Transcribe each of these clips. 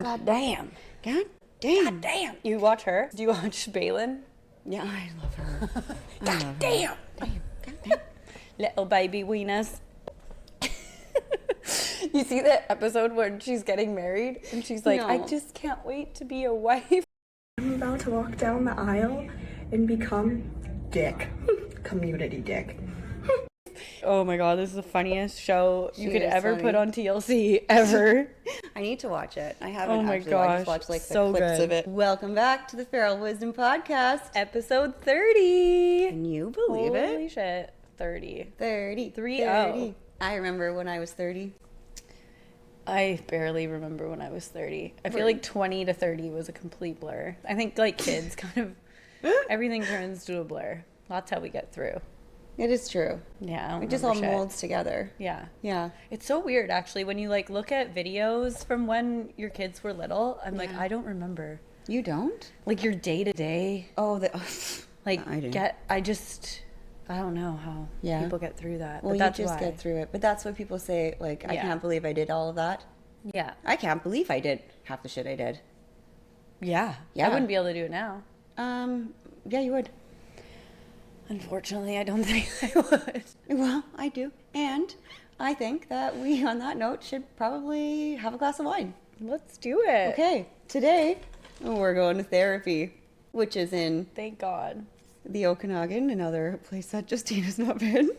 God damn. God damn. God damn. You watch her? Do you watch Baylen? Yeah, I love her. God damn. Damn. God damn. Little baby wieners. You see that episode when she's getting married and she's like, No. I just can't wait to be a wife. I'm about to walk down the aisle and become Dick. Community Dick. Oh my god, this is the funniest show you could is ever funny. put on TLC ever. I need to watch it. I haven't Oh my actually. I just gosh, watched like so the clips good. of it. Welcome back to the Feral Wisdom Podcast. Episode 30. Can you believe it? Holy shit. 30. 30. 30. 30. I remember when I was 30. I barely remember when I was 30. I feel like 20 to 30 was a complete blur. I think like kids kind of, everything turns to a blur. That's how we get through. It is true. Yeah. I don't It just all remember shit. molds together. Yeah. Yeah. It's so weird actually when you like look at videos from when your kids were little. I'm like, I don't remember. You don't? Like your day to day. Oh, Like I do. I don't know how people get through that. Well, but that's you just why. get through it. But that's what people say. Like, I Yeah. can't believe I did all of that. Yeah. I can't believe I did half the shit I did. Yeah. Yeah. I wouldn't be able to do it now. Yeah, you would. Unfortunately, I don't think I would. Well, I do. And I think that we, on that note, should probably have a glass of wine. Let's do it. Okay, today we're going to therapy, which is in Thank God. the Okanagan, another place that Justina's not been.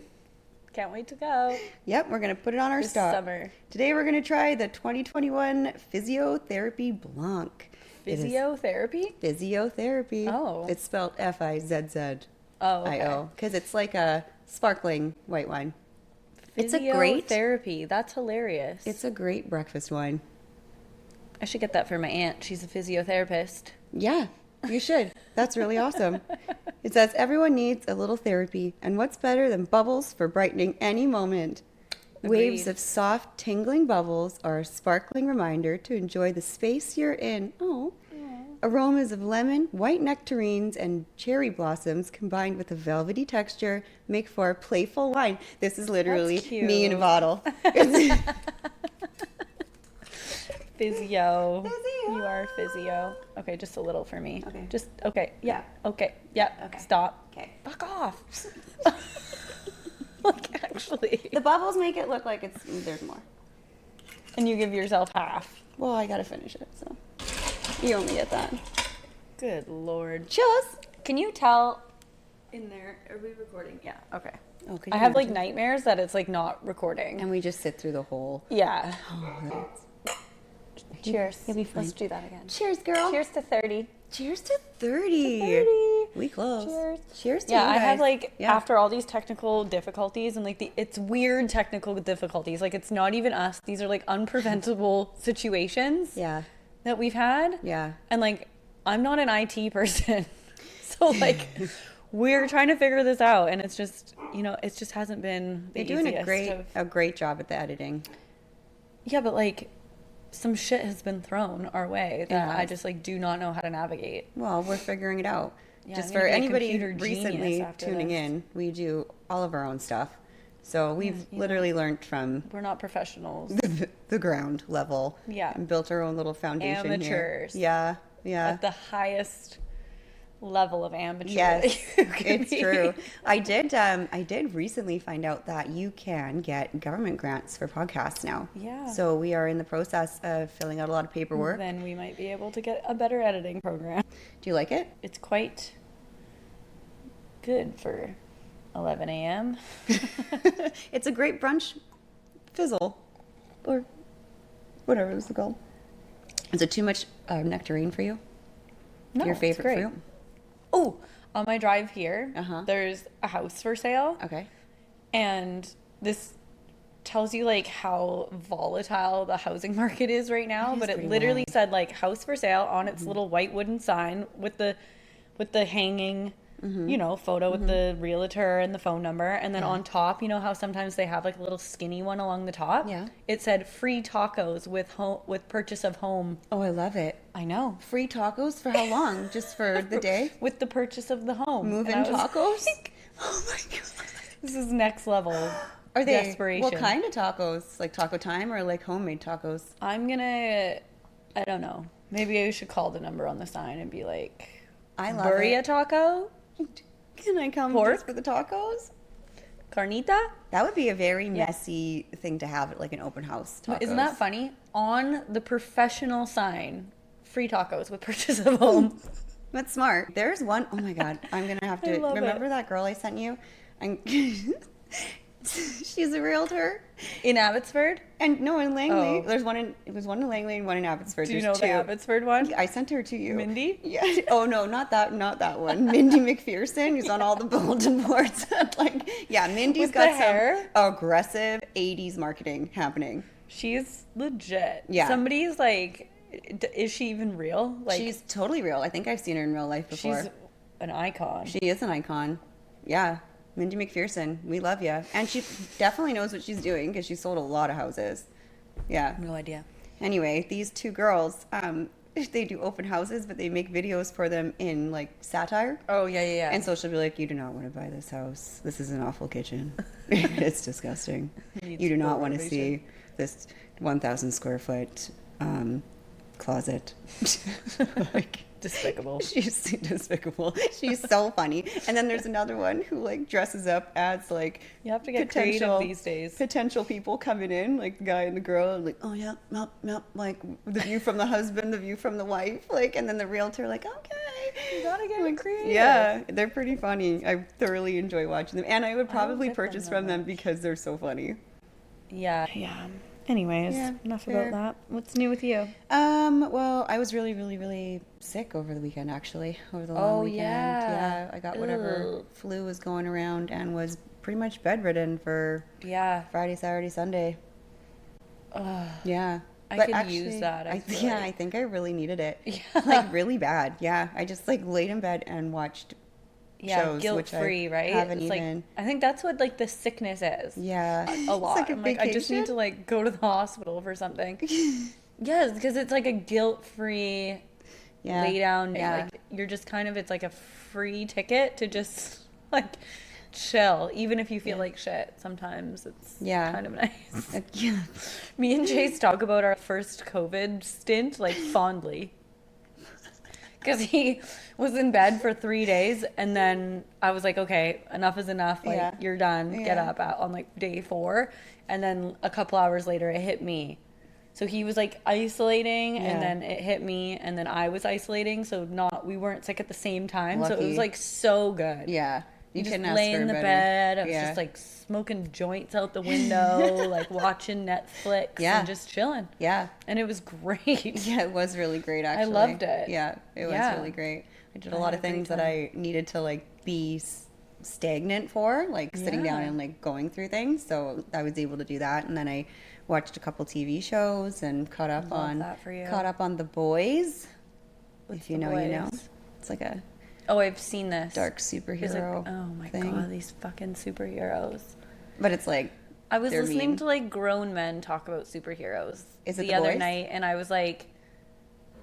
Can't wait to go. Yep, we're going to put it on our This stock. summer. Today we're going to try the 2021 Physiotherapy Blanc. It is Physiotherapy? Physiotherapy. Oh. It's spelled F-I-Z-Z-I-O. Oh, okay. Because it's like a sparkling white wine. It's a great therapy. That's hilarious. It's a great breakfast wine. I should get that for my aunt. She's a physiotherapist. Yeah, you should. That's really awesome. It says everyone needs a little therapy, and what's better than bubbles for brightening any moment? Waves Agreed. of soft, tingling bubbles are a sparkling reminder to enjoy the space you're in. Oh. Aromas of lemon, white nectarines, and cherry blossoms combined with a velvety texture make for a playful wine. This is literally That's cute. me in a bottle. Physio. Physio. You are physio. Okay, just a little for me. Okay. Just, okay. Yeah. Okay. Yeah. Okay. Stop. Okay. Fuck off. Like, actually. The bubbles make it look like there's more. And you give yourself half. Well, I gotta finish it, so you only get that. Good Lord. Cheers. Can you tell in there, are we recording? Yeah. Okay. Oh, could I you have like imagine? nightmares that it's like not recording. And we just sit through the whole. Yeah. Oh, Cheers. You'll be fine. Let's do that again. cheers, girl. Cheers to 30. Cheers to 30. 30. We close. Cheers. Cheers to Yeah, you I guys. have like Yeah. after all these technical difficulties and like it's weird technical difficulties. Like it's not even us. These are like unpreventable situations Yeah. that we've had. Yeah. And like I'm not an IT person. So like we're trying to figure this out and it's just, it just hasn't been the You're doing easiest a great job at the editing. Yeah, but like some shit has been thrown our way that I has. just like do not know how to navigate. Well, we're figuring it out. Yeah, Just I'm for gonna be a anybody computer genius recently after tuning this. in, we do all of our own stuff. So we've literally learned from We're not professionals. the ground level. Yeah. And built our own little foundation Amateurs. here. Yeah. Yeah. At the highest level of amateur. Yes, that you can it's be. true. I did recently find out that you can get government grants for podcasts now. Yeah. So we are in the process of filling out a lot of paperwork. Then we might be able to get a better editing program. Do you like it? It's quite good for 11 a.m. It's a great brunch fizzle, or whatever it's called. Is it too much nectarine for you? No, Your it's favorite great. fruit? Oh, on my drive here, Uh-huh. there's a house for sale. Okay. And this tells you like how volatile the housing market is right now, It is but it pretty literally wild. said like house for sale on its little white wooden sign with the hanging photo with the realtor and the phone number, and then on top, how sometimes they have like a little skinny one along the top. Yeah. It said free tacos with purchase of home. Oh, I love it. I know. Free tacos for how long? Just for the day? With the purchase of the home. Move-in And I was tacos? like, Oh my god. this is next level. Are they? Desperation. What kind of tacos? Like taco time or like homemade tacos? I'm gonna I don't know. Maybe I should call the number on the sign and be like, I love Burria it. taco? Can I come Pork? just for the tacos? Carnita? That would be a very messy thing to have at like an open house tacos. Isn't that funny? On the professional sign, free tacos with purchase of home. That's smart. There's one, oh my God, I'm going to have I to, love remember it. that girl I sent you? She's a realtor. In Abbotsford? And no, in Langley. Oh. It was one in Langley and one in Abbotsford. Do you There's know two. the Abbotsford one? I sent her to you. Mindy? Yeah. Oh no, not that one. Mindy McPherson, who's on all the bulletin boards. Like, yeah, Mindy's With got the hair? some aggressive 80s marketing happening. She's legit. Yeah. Somebody's like, is she even real? Like, She's totally real. I think I've seen her in real life before. she's an icon. She is an icon. Yeah. Mindy McPherson, we love you. And she definitely knows what she's doing because she sold a lot of houses. Yeah. No idea. Anyway, these two girls, they do open houses, but they make videos for them in like satire. Oh, yeah. And so she'll be like, you do not want to buy this house. This is an awful kitchen. It's disgusting. Needs You do not want to renovation. see this 1,000 square foot closet. Like, Despicable. she's despicable. She's so funny. And then there's another one who like dresses up as like You have to get creative these days. potential people coming in, like the guy and the girl, and like, oh yeah, yep, like the view from the husband, the view from the wife, like, and then the realtor, like, okay, You gotta get creative. yeah, they're pretty funny. I thoroughly enjoy watching them, and I would probably get them purchase that from them because they're so funny. Yeah. Anyways, Yeah, enough fair. about that. What's new with you? Well, I was really sick over the weekend, actually, over the long weekend. yeah. I got whatever Ugh. flu was going around and was pretty much bedridden for Yeah. Friday, Saturday, Sunday. Ugh. Yeah. I But could use that, I feel yeah, like. I think I really needed it. Yeah. Like really bad. Yeah. I just like laid in bed and watched Yeah, shows, guilt which I free, right? haven't It's even. like I think that's what like the sickness is. Yeah. A lot. It's like a I'm like, I just need to vacation. like go to the hospital for something. Yes, because it's like a guilt free Yeah. lay down. Yeah. Like you're just kind of, it's like a free ticket to just like chill, even if you feel like shit. Sometimes it's Yeah. kind of nice. Yeah. Me and Chase talk about our first COVID stint like fondly. Because he was in bed for 3 days, and then I was like, okay, enough is enough. Like, Yeah. you're done. Get Yeah. up on like day 4. And then a couple hours later, it hit me. So he was like isolating, Yeah. and then it hit me, and then I was isolating. So we weren't sick at the same time. So it Lucky. was like so good. Yeah. You just couldn't ask lay for in the better. bed. I was Yeah. just like smoking joints out the window, like watching Netflix Yeah. and just chilling. Yeah. And it was great. Yeah, it was really great actually. loved it. Yeah, it was Yeah. really great. I did a I lot had of a great things that time. I needed to like be stagnant for, like sitting down Yeah. and like going through things. So I was able to do that, and then I watched a couple TV shows and caught up Love that for you. on The Boys. What's if you The know, you know. Boys? It's like a Oh, I've seen this. dark Is it- superhero. oh my thing. god, these fucking superheroes. But it's like I was they're listening mean. to like grown men talk about superheroes Is it the The other Boys? night, and I was like,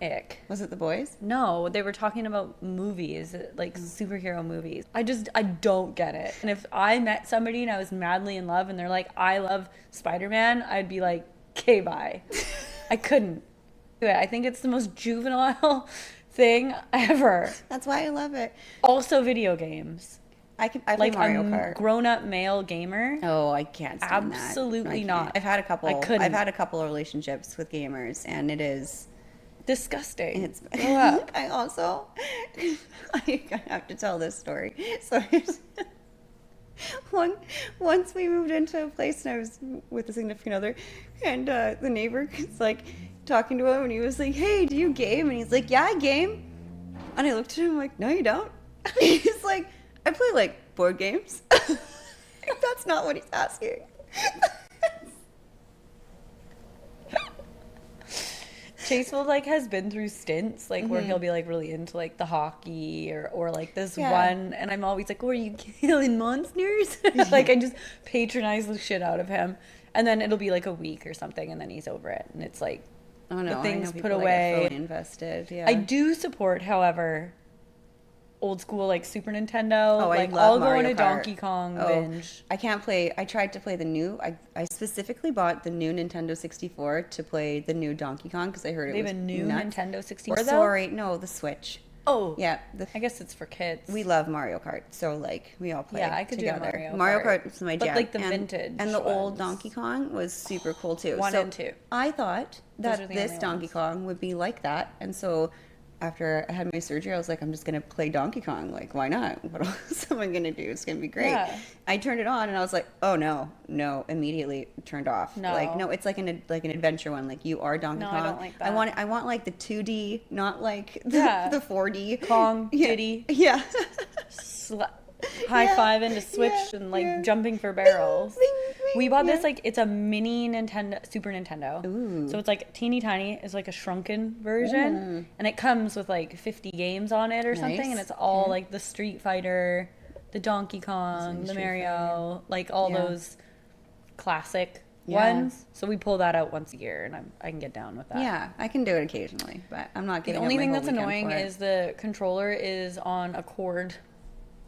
ick. Was it The Boys? No, they were talking about movies, like superhero movies. I don't get it. And if I met somebody and I was madly in love and they're like, I love Spider-Man, I'd be like, okay, bye. I couldn't do it. I think it's the most juvenile thing ever. That's why I love it. Also video games. I play Like Mario a Kart. grown-up male gamer. Oh, I can't stand that. Absolutely I can't. not. I've had a couple. I couldn't. I've had a couple of relationships with gamers, and it is. Disgusting. It's. Grow up. I also. I have to tell this story. So. Once we moved into a place, and I was with a significant other, and the neighbor was like talking to him, and he was like, "Hey, do you game?" And he's like, "Yeah, I game." And I looked at him like, "No, you don't." He's like, "I play like board games." That's not what he's asking. Chase will like has been through stints like where he'll be like really into like the hockey or like this Yeah. one, and I'm always like, "Oh, are you killing monsters?" Like I just patronize the shit out of him, and then it'll be like a week or something, and then he's over it, and it's like Oh no, the things I know put people that get away. fully invested. Yeah, I do support, however, old school like Super Nintendo. Oh, I like love I'll Mario go on a Kart. Donkey Kong Oh, binge. I can't play. I tried to play the new. I specifically bought the new Nintendo 64 to play the new Donkey Kong because I heard They it have was a new nuts. Nintendo Or 64 though. sorry, no, the Switch. Oh, Yeah, I guess it's for kids. we love Mario Kart, so like we all play. Yeah, I could do together. Mario Kart Kart. is my But, jam. like, the and, vintage and the old ones. Donkey Kong was super cool too. 1 so and 2. I thought Those are that the this only Donkey ones. Kong would be like that, and so after I had my surgery, I was like, I'm just gonna play Donkey Kong. Like, why not? What else am I gonna do? It's gonna be great. Yeah. I turned it on, and I was like, oh no! Immediately turned off. No. Like, no, it's like an adventure one. Like, you are Donkey No, Kong. I don't like I that. want like the 2D, not like the, Yeah. the 4D. Kong, Yeah. Diddy, Yeah. high five into Switch yeah, and like yeah. jumping for barrels. Bing, bing, We bought yeah. this like it's a mini Nintendo, Super Nintendo. Ooh. So it's like teeny tiny. It's like a shrunken version, and it comes with like 50 games on it or something, Nice. and it's all like the Street Fighter, the Donkey Kong, the Street Mario, like all Yeah. those classic Yeah. ones. So we pull that out once a year, and I can get down with that. Yeah, I can do it occasionally, but I'm not The getting. only up my thing whole that's weekend annoying for it. is the controller is on a cord.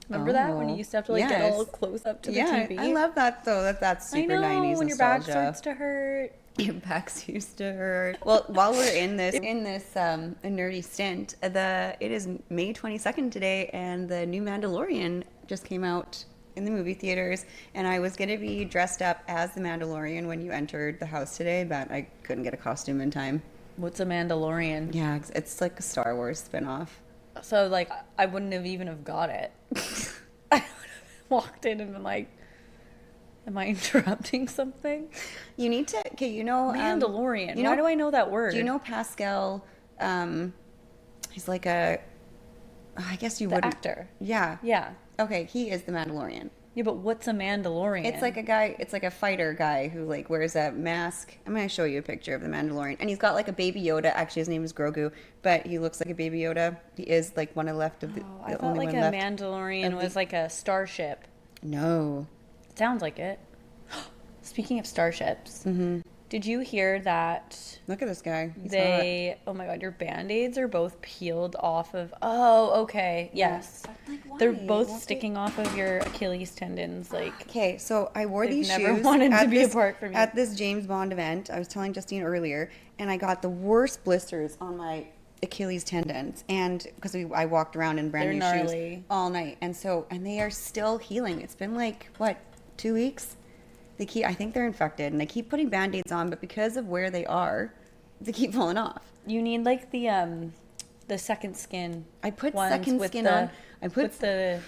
Remember that when you Oh, used to have to like get yes. all close up to the yeah, TV? I love that though. That's I super know 90s when your back nostalgia. starts to hurt. Your backs used to hurt. Well, while we're in this nerdy stint, it is May 22nd today, and the new Mandalorian just came out in the movie theaters, and I was gonna be dressed up as the Mandalorian when you entered the house today, but I couldn't get a costume in time. What's a Mandalorian? Yeah, it's like a Star Wars spinoff. So like I wouldn't have even have got it. I would have walked in and been like, "Am I interrupting something?" You need to. Okay, you know Mandalorian. you know- Why do I know that word? Do you know Pascal? He's like a. I guess you the wouldn't. actor? Yeah. Yeah. Okay, he is the Mandalorian. Yeah, but what's a Mandalorian? It's like a guy. It's like a fighter guy who like wears a mask. I'm gonna show you a picture of the Mandalorian, and he's got like a baby Yoda. Actually, his name is Grogu, but he looks like a baby Yoda. He is like one of left of the. Oh, I the thought only like one a left. Mandalorian of the- was like a starship. No. Sounds like it. Speaking of starships, did you hear that Look at this guy. He's they? Oh my God, your band-aids are both peeled off of. Oh, okay, yes. Like, why? They're both Won't they- sticking off of your Achilles tendons, like. Okay, so I wore They've these never shoes wanted to at be this- apart from you. at this James Bond event. I was telling Justine earlier, and I got the worst blisters on my Achilles tendons, and because I walked around in brand They're new gnarly. shoes all night, and they are still healing. It's been like what, 2 weeks? I think they're infected, and I keep putting band-aids on, but because of where they are, they keep falling off. You need like the second skin. I put ones second with skin the- on. I put with the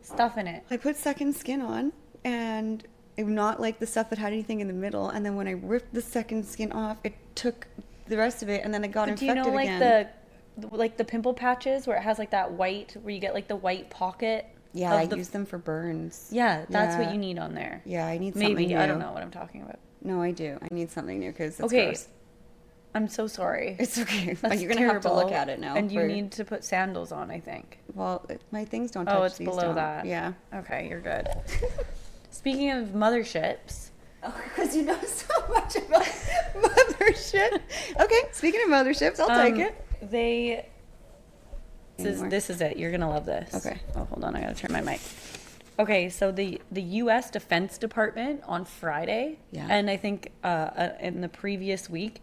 stuff in it. I put second skin on, and it not like the stuff that had anything in the middle. And then when I ripped the second skin off, it took the rest of it, and then it got But do infected you know like again. the pimple patches where it has like that white where you get like the white pocket? Yeah, of I the- use them for burns. Yeah, that's Yeah. what you need on there. Yeah, I need something Maybe new. I don't know what I'm talking about. No, I do. I need something new because it's Okay, gross. I'm so sorry. It's okay. That's You're gonna have to terrible. look at it now. And you for- need to put sandals on, I think. Well, my things don't touch Oh, it's these below down. that. Yeah. Okay, you're good. Speaking of motherships, Oh, because you know so much about mothership. Okay, speaking of motherships, I'll take it. They. Anymore. This is it. You're gonna love this. Okay. Oh, hold on. I gotta turn my mic. Okay, so the U.S. Defense Department on Friday, Yeah. and I think in the previous week,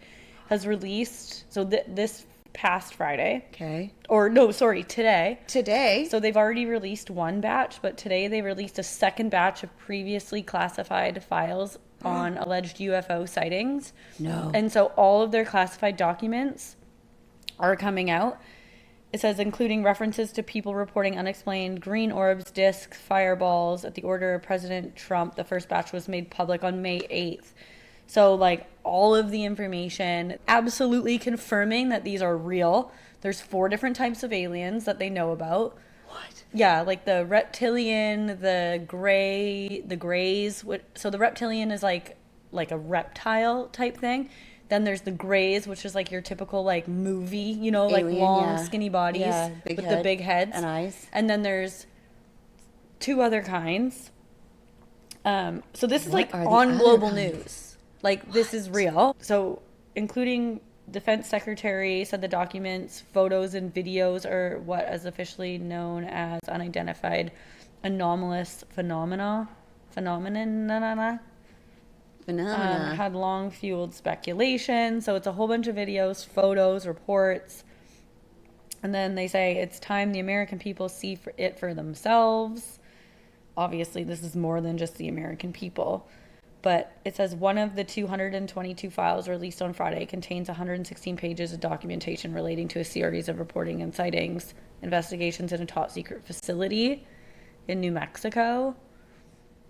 has released. So this past Friday, Okay. or no, sorry, today. Today. So they've already released one batch, but today they released a second batch of previously classified files on alleged UFO sightings. No. And so all of their classified documents are coming out. It says including references to people reporting unexplained green orbs, discs, fireballs at the order of President Trump. The first batch was made public on May 8th. So like all of the information absolutely confirming that these are real. There's 4 different types of aliens that they know about. What? Yeah, like the reptilian, the grays. So the reptilian is like a reptile type thing. Then there's the grays, which is like your typical like movie, you know, like Alien, long, yeah. skinny bodies Yeah, big with the head big heads and eyes. And then there's 2 other kinds. So this is What like are the on other global kinds? news. Like this is real. So including Defense Secretary said the documents, photos, and videos are what is officially known as unidentified anomalous phenomenon. Had long fueled speculation. So it's a whole bunch of videos, photos, reports. And then they say it's time the American people see it for themselves. Obviously, this is more than just the American people. But it says one of the 222 files released on Friday contains 116 pages of documentation relating to a series of reporting and sightings, investigations in a top secret facility in New Mexico.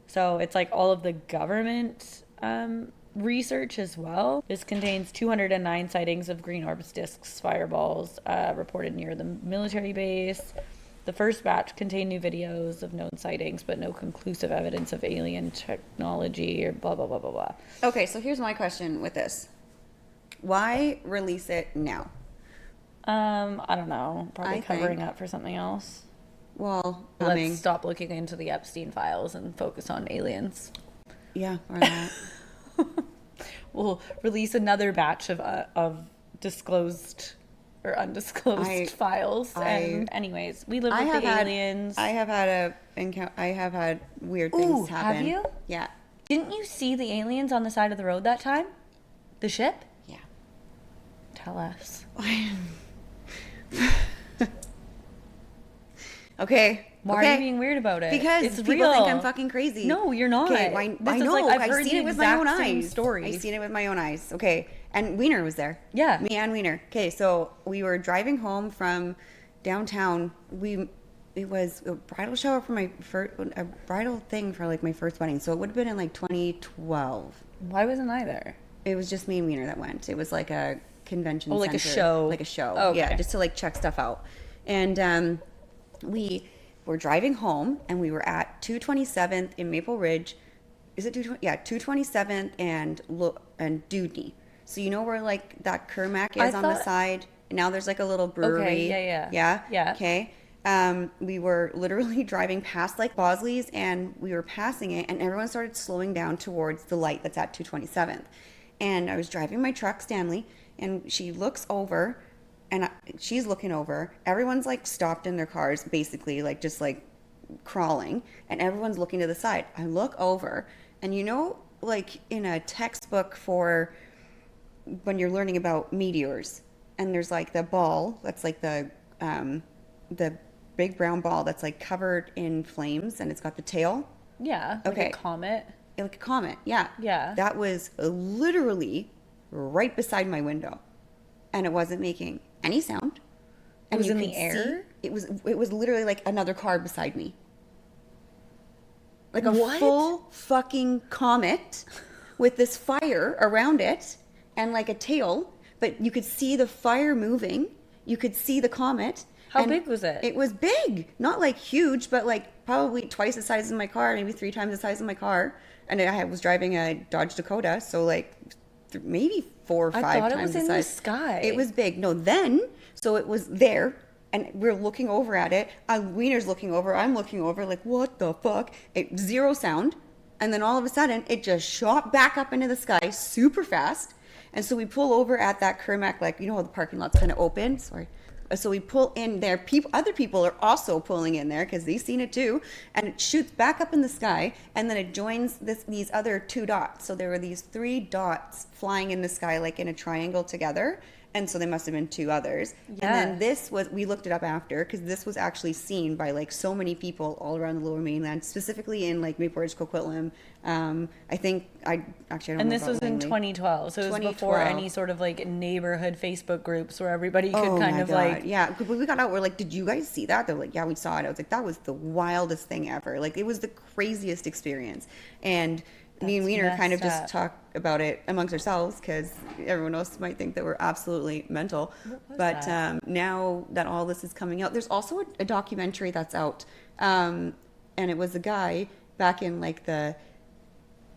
So it's like all of the government research as well. This contains 209 sightings of green orbs, discs, fireballs reported near the military base. The first batch contained new videos of known sightings, but no conclusive evidence of alien technology or blah, blah, blah, blah, blah. Okay, so here's my question with this. Why release it now? I don't know. Probably covering up for something else. Well, let's stop looking into the Epstein files and focus on aliens. Yeah, or that. We'll release another batch of disclosed or undisclosed files. And anyways, we live with the aliens. I have had weird things happen. Have you? Yeah. Didn't you see the aliens on the side of the road that time? The ship? Yeah. Tell us. Okay. Why are you being weird about it? Because it's people real. think I'm fucking crazy. No, you're not. Okay, I know. I've seen it with my own eyes. Stories. I've seen it with my own eyes. Okay. And Wiener was there. Yeah. Me and Wiener. Okay, so we were driving home from downtown. It was a bridal shower for a bridal thing for like my first wedding. So it would have been in like 2012. Why wasn't I there? It was just me and Wiener that went. It was like a convention center. Like a show. Like a show. Oh, okay. Yeah, just to like check stuff out. And we were driving home and we were at 227th in Maple Ridge. Is it 220? Yeah, 227th and Dudney. So you know where like that Kermac is on the side? And now there's like a little brewery. Okay, yeah. Okay. We were literally driving past like Bosley's and we were passing it and everyone started slowing down towards the light that's at 227th. And I was driving my truck, Stanley, and she looks over and she's looking over. Everyone's like stopped in their cars, basically like just like crawling, and everyone's looking to the side. I look over and you know, like in a textbook for when you're learning about meteors, and there's like the ball that's like the big brown ball that's like covered in flames and it's got the tail. Yeah. Like a comet. Like a comet. Yeah. Yeah. That was literally right beside my window, and it wasn't making any sound. And it was in the air. It was literally like another car beside me. Like a full fucking comet with this fire around it and like a tail, but you could see the fire moving. You could see the comet. How big was it? It was big. Not like huge, but like probably twice the size of my car, maybe 3 times the size of my car. And I was driving a Dodge Dakota, so like maybe 4 or 5 times the size. I thought it was in the sky. It was big. No, so it was there, and we're looking over at it. Wiener's looking over. I'm looking over, like, what the fuck? Zero sound. And then all of a sudden, it just shot back up into the sky super fast. And so we pull over at that Kermac, like, you know how the parking lot's kind of open? Sorry. So we pull in there. Other people are also pulling in there because they've seen it too. And it shoots back up in the sky, and then it joins these other 2 dots. So there were these 3 dots flying in the sky, like in a triangle together. And so there must have been 2 others. Yeah. And then we looked it up after, because this was actually seen by like so many people all around the Lower Mainland, specifically in like Maple Ridge, Coquitlam. I think I don't know. And this was in 2012, so it was before any sort of like neighborhood Facebook groups where everybody could kind of like. Yeah, when we got out, we're like, did you guys see that? They're like, yeah, we saw it. I was like, that was the wildest thing ever. Like, it was the craziest experience. And me and Wiener kind of just talk about it amongst ourselves because everyone else might think that we're absolutely mental. But now that all this is coming out, there's also a documentary that's out. And it was a guy back in like I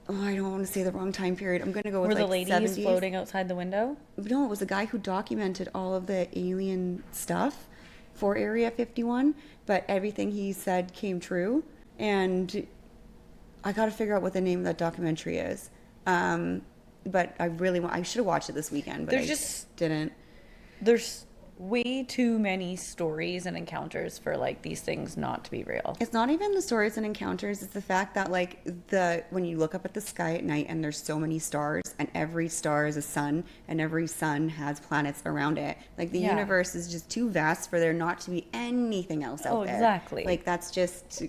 don't want to say the wrong time period. I'm going to go with Were like the ladies 70s. floating outside the window? No, it was a guy who documented all of the alien stuff for Area 51, but everything he said came true. And I got to figure out what the name of that documentary is. but I should have watched it this weekend, but didn't. There's way too many stories and encounters for like these things not to be real. It's not even the stories and encounters, it's the fact that like when you look up at the sky at night and there's so many stars and every star is a sun and every sun has planets around it. Like the universe is just too vast for there not to be anything else out there. Exactly. Like that's just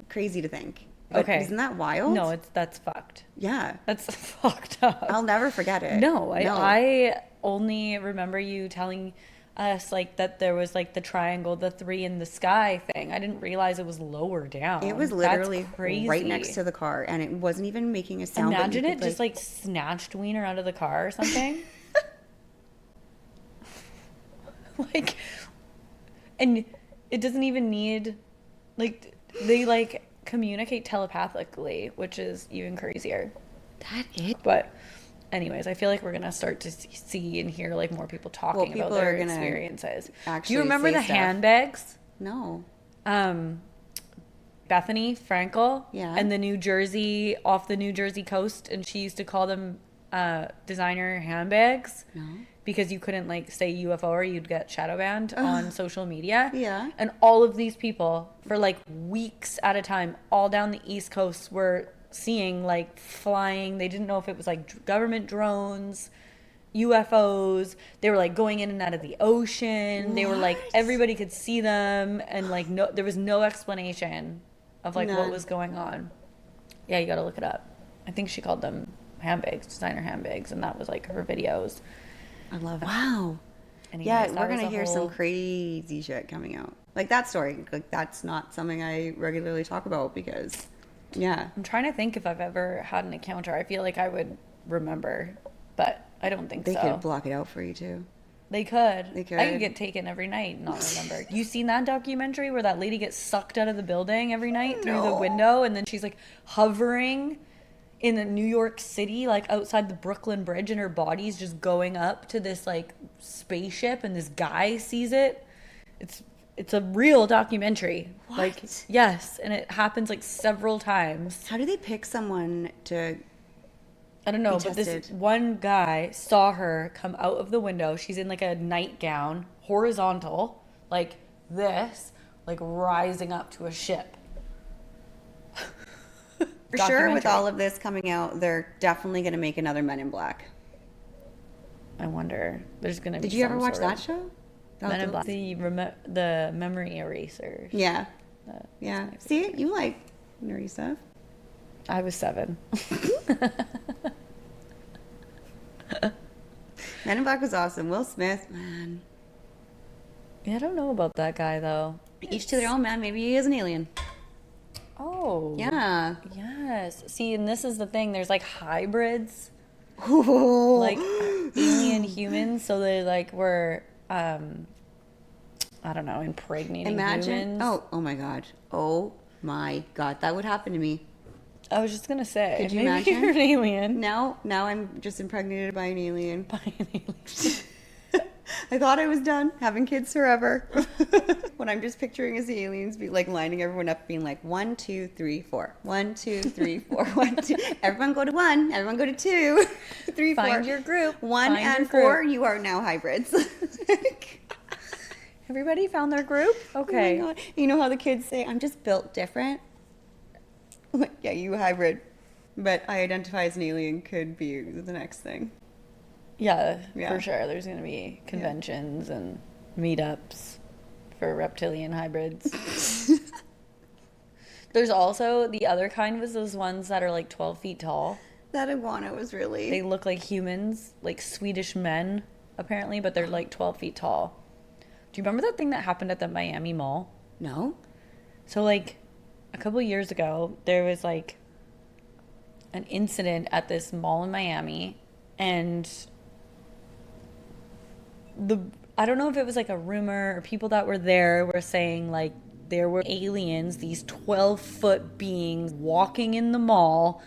crazy to think. But okay. Isn't that wild? No, that's fucked. Yeah. That's fucked up. I'll never forget it. No, I only remember you telling us like that there was like the triangle, the 3 in the sky thing. I didn't realize it was lower down. It was literally right next to the car, and it wasn't even making a sound. Imagine it just like snatched Wiener out of the car or something. Like, and it doesn't even need, like, they like communicate telepathically, which is even crazier. But anyways, I feel like we're gonna start to see and hear like more people talking about their experiences. Do you remember the handbags? No. Bethenny Frankel, and off the New Jersey coast, and she used to call them designer handbags. No. Because you couldn't like say UFO or you'd get shadow banned on social media. Yeah. And all of these people for like weeks at a time, all down the East Coast, were seeing like flying. They didn't know if it was like government drones, UFOs. They were like going in and out of the ocean. What? They were like, everybody could see them, and like there was no explanation of like what was going on. Yeah, you got to look it up. I think she called them handbags, designer handbags, and that was like her videos. I love it. Wow. Anyways, yeah, we're going to hear some crazy shit coming out. Like that story, like that's not something I regularly talk about because, yeah. I'm trying to think if I've ever had an encounter. I feel like I would remember, but I don't think they so. They could block it out for you too. They could. I could get taken every night and not remember. You seen that documentary where that lady gets sucked out of the building every night through the window, and then she's like hovering in New York City, like outside the Brooklyn Bridge, and her body's just going up to this like spaceship, and this guy sees it. It's a real documentary. What? Like, yes, and it happens like several times. How do they pick someone to I don't know, but this one guy saw her come out of the window. She's in like a nightgown, horizontal, like this, like rising up to a ship. For sure, with all of this coming out, they're definitely going to make another Men in Black. I wonder. There's going to be. Did you ever watch that show? Men in Black. The memory erasers. Yeah. Yeah. See, you like nerdy stuff. I was 7. Men in Black was awesome. Will Smith, man. Yeah, I don't know about that guy though. Each to their own, man. Maybe he is an alien. Oh. Yeah. Yes. See, and this is the thing. There's like hybrids. Ooh. Like alien humans. So they like were, I don't know, impregnating humans. Oh my God. Oh my God. That would happen to me. I was just going to say. Could you maybe imagine? You're an alien. Now I'm just impregnated by an alien. I thought I was done having kids forever. When I'm just picturing as the aliens be like lining everyone up, being like 1, 2, 3, 4. 1, 2, 3, 4. 1, 2. Everyone go to 1. Everyone go to 2. 3, 4. Find your group. 1 and 4. You are now hybrids. Everybody found their group? Okay. Oh my God. You know how the kids say, I'm just built different? Yeah, you hybrid. But I identify as an alien could be the next thing. Yeah, for sure. There's going to be conventions and meetups for reptilian hybrids. There's also the other kind was those ones that are like 12 feet tall. That iguana was really... They look like humans, like Swedish men, apparently, but they're like 12 feet tall. Do you remember that thing that happened at the Miami Mall? No. So like a couple years ago, there was like an incident at this mall in Miami, and I don't know if it was like a rumor or people that were there were saying like there were aliens, these 12-foot beings walking in the mall,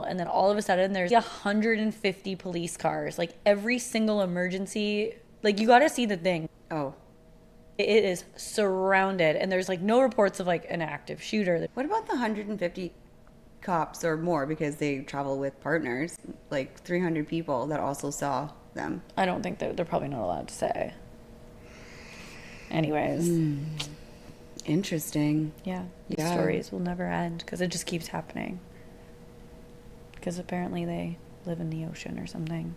and then all of a sudden there's 150 police cars, like every single emergency, like you got to see the thing. Oh. It is surrounded, and there's like no reports of like an active shooter. What about the 150 cops or more because they travel with partners, like 300 people that also saw them. I don't think they're probably not allowed to say. Anyways. Interesting. Yeah. These Yeah. stories will never end because it just keeps happening. Because apparently they live in the ocean or something.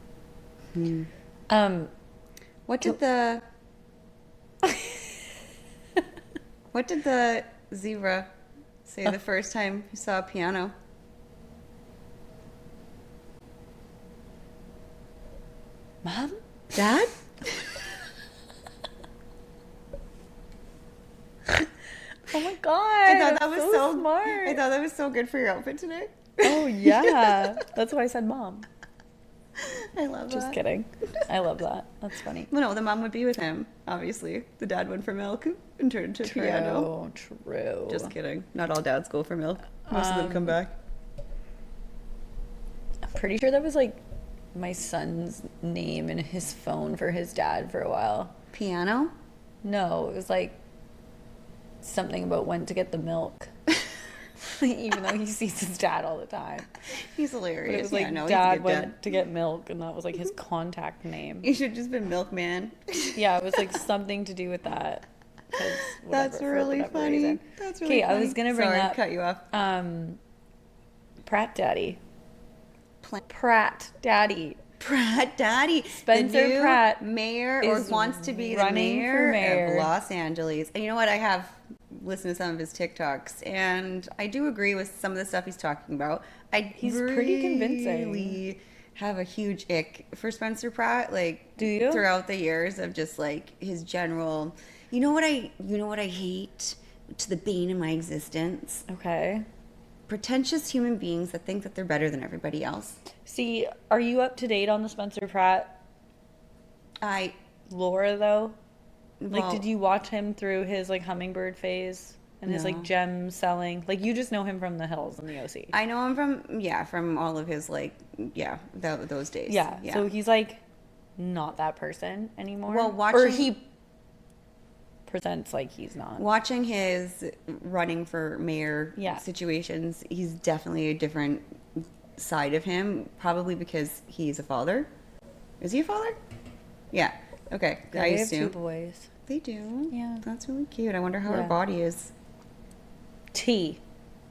What did the What did the zebra say the first time he saw a piano? Mom? Dad? Oh my god. I thought that was so smart. I thought that was so good for your outfit today. Oh yeah. That's why I said mom. I love Just that. kidding. I love that. That's funny. Well, no, the mom would be with him, obviously. The dad went for milk and turned into a piano. True. Just kidding. Not all dads go for milk. Most of them come back. I'm pretty sure that was like my son's name in his phone for his dad for a while. Piano? No, it was like something about when to get the milk. Even though he sees his dad all the time. He's But hilarious. it was like yeah, no, he's a dad good went dad. to get milk and that was like his contact name. You should have just been milkman. Yeah, it was like something to do with that. 'Cause That's for really whatever funny. reason. That's really funny. I was gonna bring Sorry, up cut you off. Pratt Daddy. Pratt Daddy. Pratt Daddy. Spencer the new Pratt mayor or is wants to be the running for mayor of mayor. Los Angeles. And you know what? I have listened to some of his TikToks, and I do agree with some of the stuff he's talking about. He's pretty convincing. really have a huge ick for Spencer Pratt. Like, Do you? Throughout the years of just like his general. You know what I hate to the bane of my existence? Okay. Pretentious human beings that think that they're better than everybody else. See, are you up to date on the Spencer Pratt lore though? Like, Well, did you watch him through his like hummingbird phase and his No. like gem selling? Like, you just know him from the hills and the OC. I know him from all of his those days. Yeah. So he's like not that person anymore. Well, or watching- he presents like he's not. watching his running for mayor Yeah. situations, he's definitely a different side of him. Probably because he's a father. Is he a father? Yeah. Okay. Yeah, I they have assume 2 boys. they do. Yeah. That's really cute. I wonder how her Yeah. body is. T.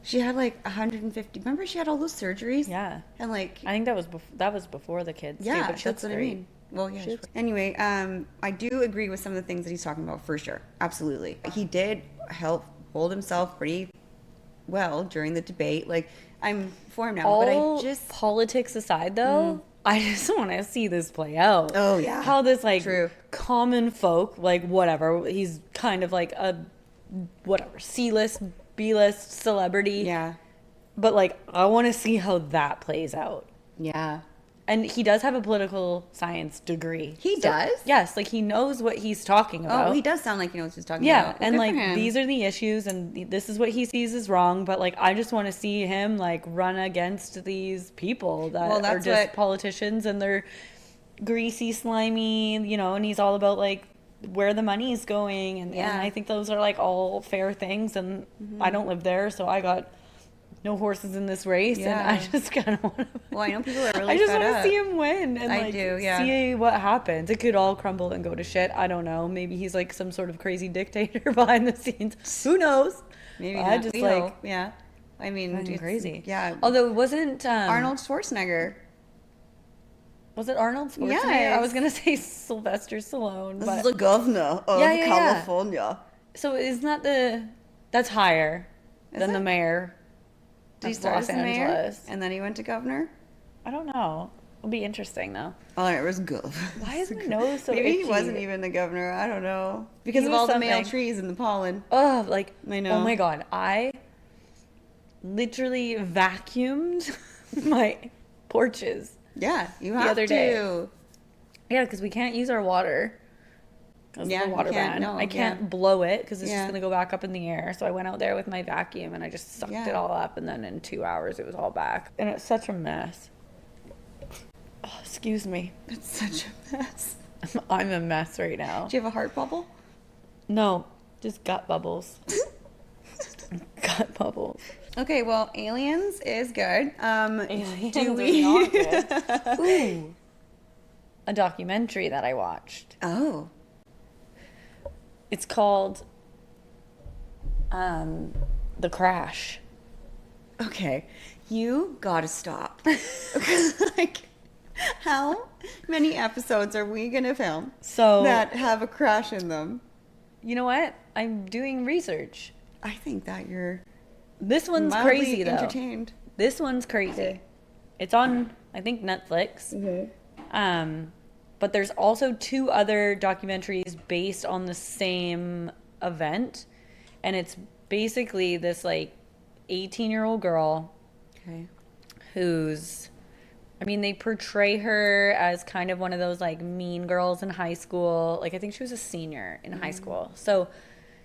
She had like 150. Remember, she had all those surgeries. Yeah. And like I think that was before the kids. too, yeah, but she that's looks what great. I mean. Well, yeah. She looks- Anyway, I do agree with some of the things that he's talking about for sure. Absolutely, he did help hold himself pretty well during the debate. Like, I'm for him now, All but I just politics aside, though, I just want to see this play out. Oh, yeah. How this like True. common folk, like whatever, he's kind of like a whatever C-list, B-list celebrity. yeah, But like, I want to see how that plays out. yeah. And he does have a political science degree. He does? Yes, like he knows what he's talking about. Oh, he does sound like he knows what he's talking Yeah, about. Well, and good like for him. these are the issues, and this is what he sees as wrong. But like, I just want to see him like run against these people that Well, are that's just what- politicians, and they're greasy, slimy, you know. And he's all about like where the money's going, and Yeah. I think those are like all fair things. And I don't live there, so I got no horses in this race, and I Yeah. just kind of want to. Well, I know people are really I just fed want to up. see him win and I like do, yeah. see what happens. It could all crumble and go to shit. I don't know. Maybe he's like some sort of crazy dictator behind the scenes. Who knows? Maybe I not. just We like hope. Yeah. I mean, fucking it's crazy. Yeah. Although it wasn't Arnold Schwarzenegger. Was it Arnold Schwarzenegger? Yes. I was gonna say Sylvester Stallone, This but is the governor of Yeah, yeah, yeah. California. so isn't that that's higher Is than it? the mayor Did he of start Los as the mayor, Angeles? and then he went to governor? I don't know. It'll be interesting though. Oh, it was gov. Why is my nose so Maybe he itchy? wasn't even the governor. I don't know. Because He of was all the male something. trees and the pollen. Oh, like I know. Oh my god, I literally vacuumed my porches. Yeah, you have other to. day. Yeah, because we can't use our water. Because Yeah, of the you water can't, ban. no, I can't yeah. blow it because it's Yeah. just going to go back up in the air. So I went out there with my vacuum and I just sucked Yeah. it all up. And then in 2 hours, it was all back. And it's such a mess. Oh, excuse me. It's such a mess. I'm a mess right now. Do you have a heart bubble? No, just gut bubbles. Gut bubbles. Okay, well, Aliens is good. Aliens do is not we? good. Ooh. A documentary that I watched. Oh. It's called The Crash. Okay, you gotta stop. Like, how many episodes are we gonna film So that have a crash in them? you know what? I'm doing research. I think that you're This one's mildly crazy though. entertained. This one's crazy. It's on, I think, Netflix. But there's also 2 other documentaries based on the same event, and it's basically this like 18-year-old girl Okay. who's, I mean, they portray her as kind of one of those like mean girls in high school. Like I think she was a senior in high school. So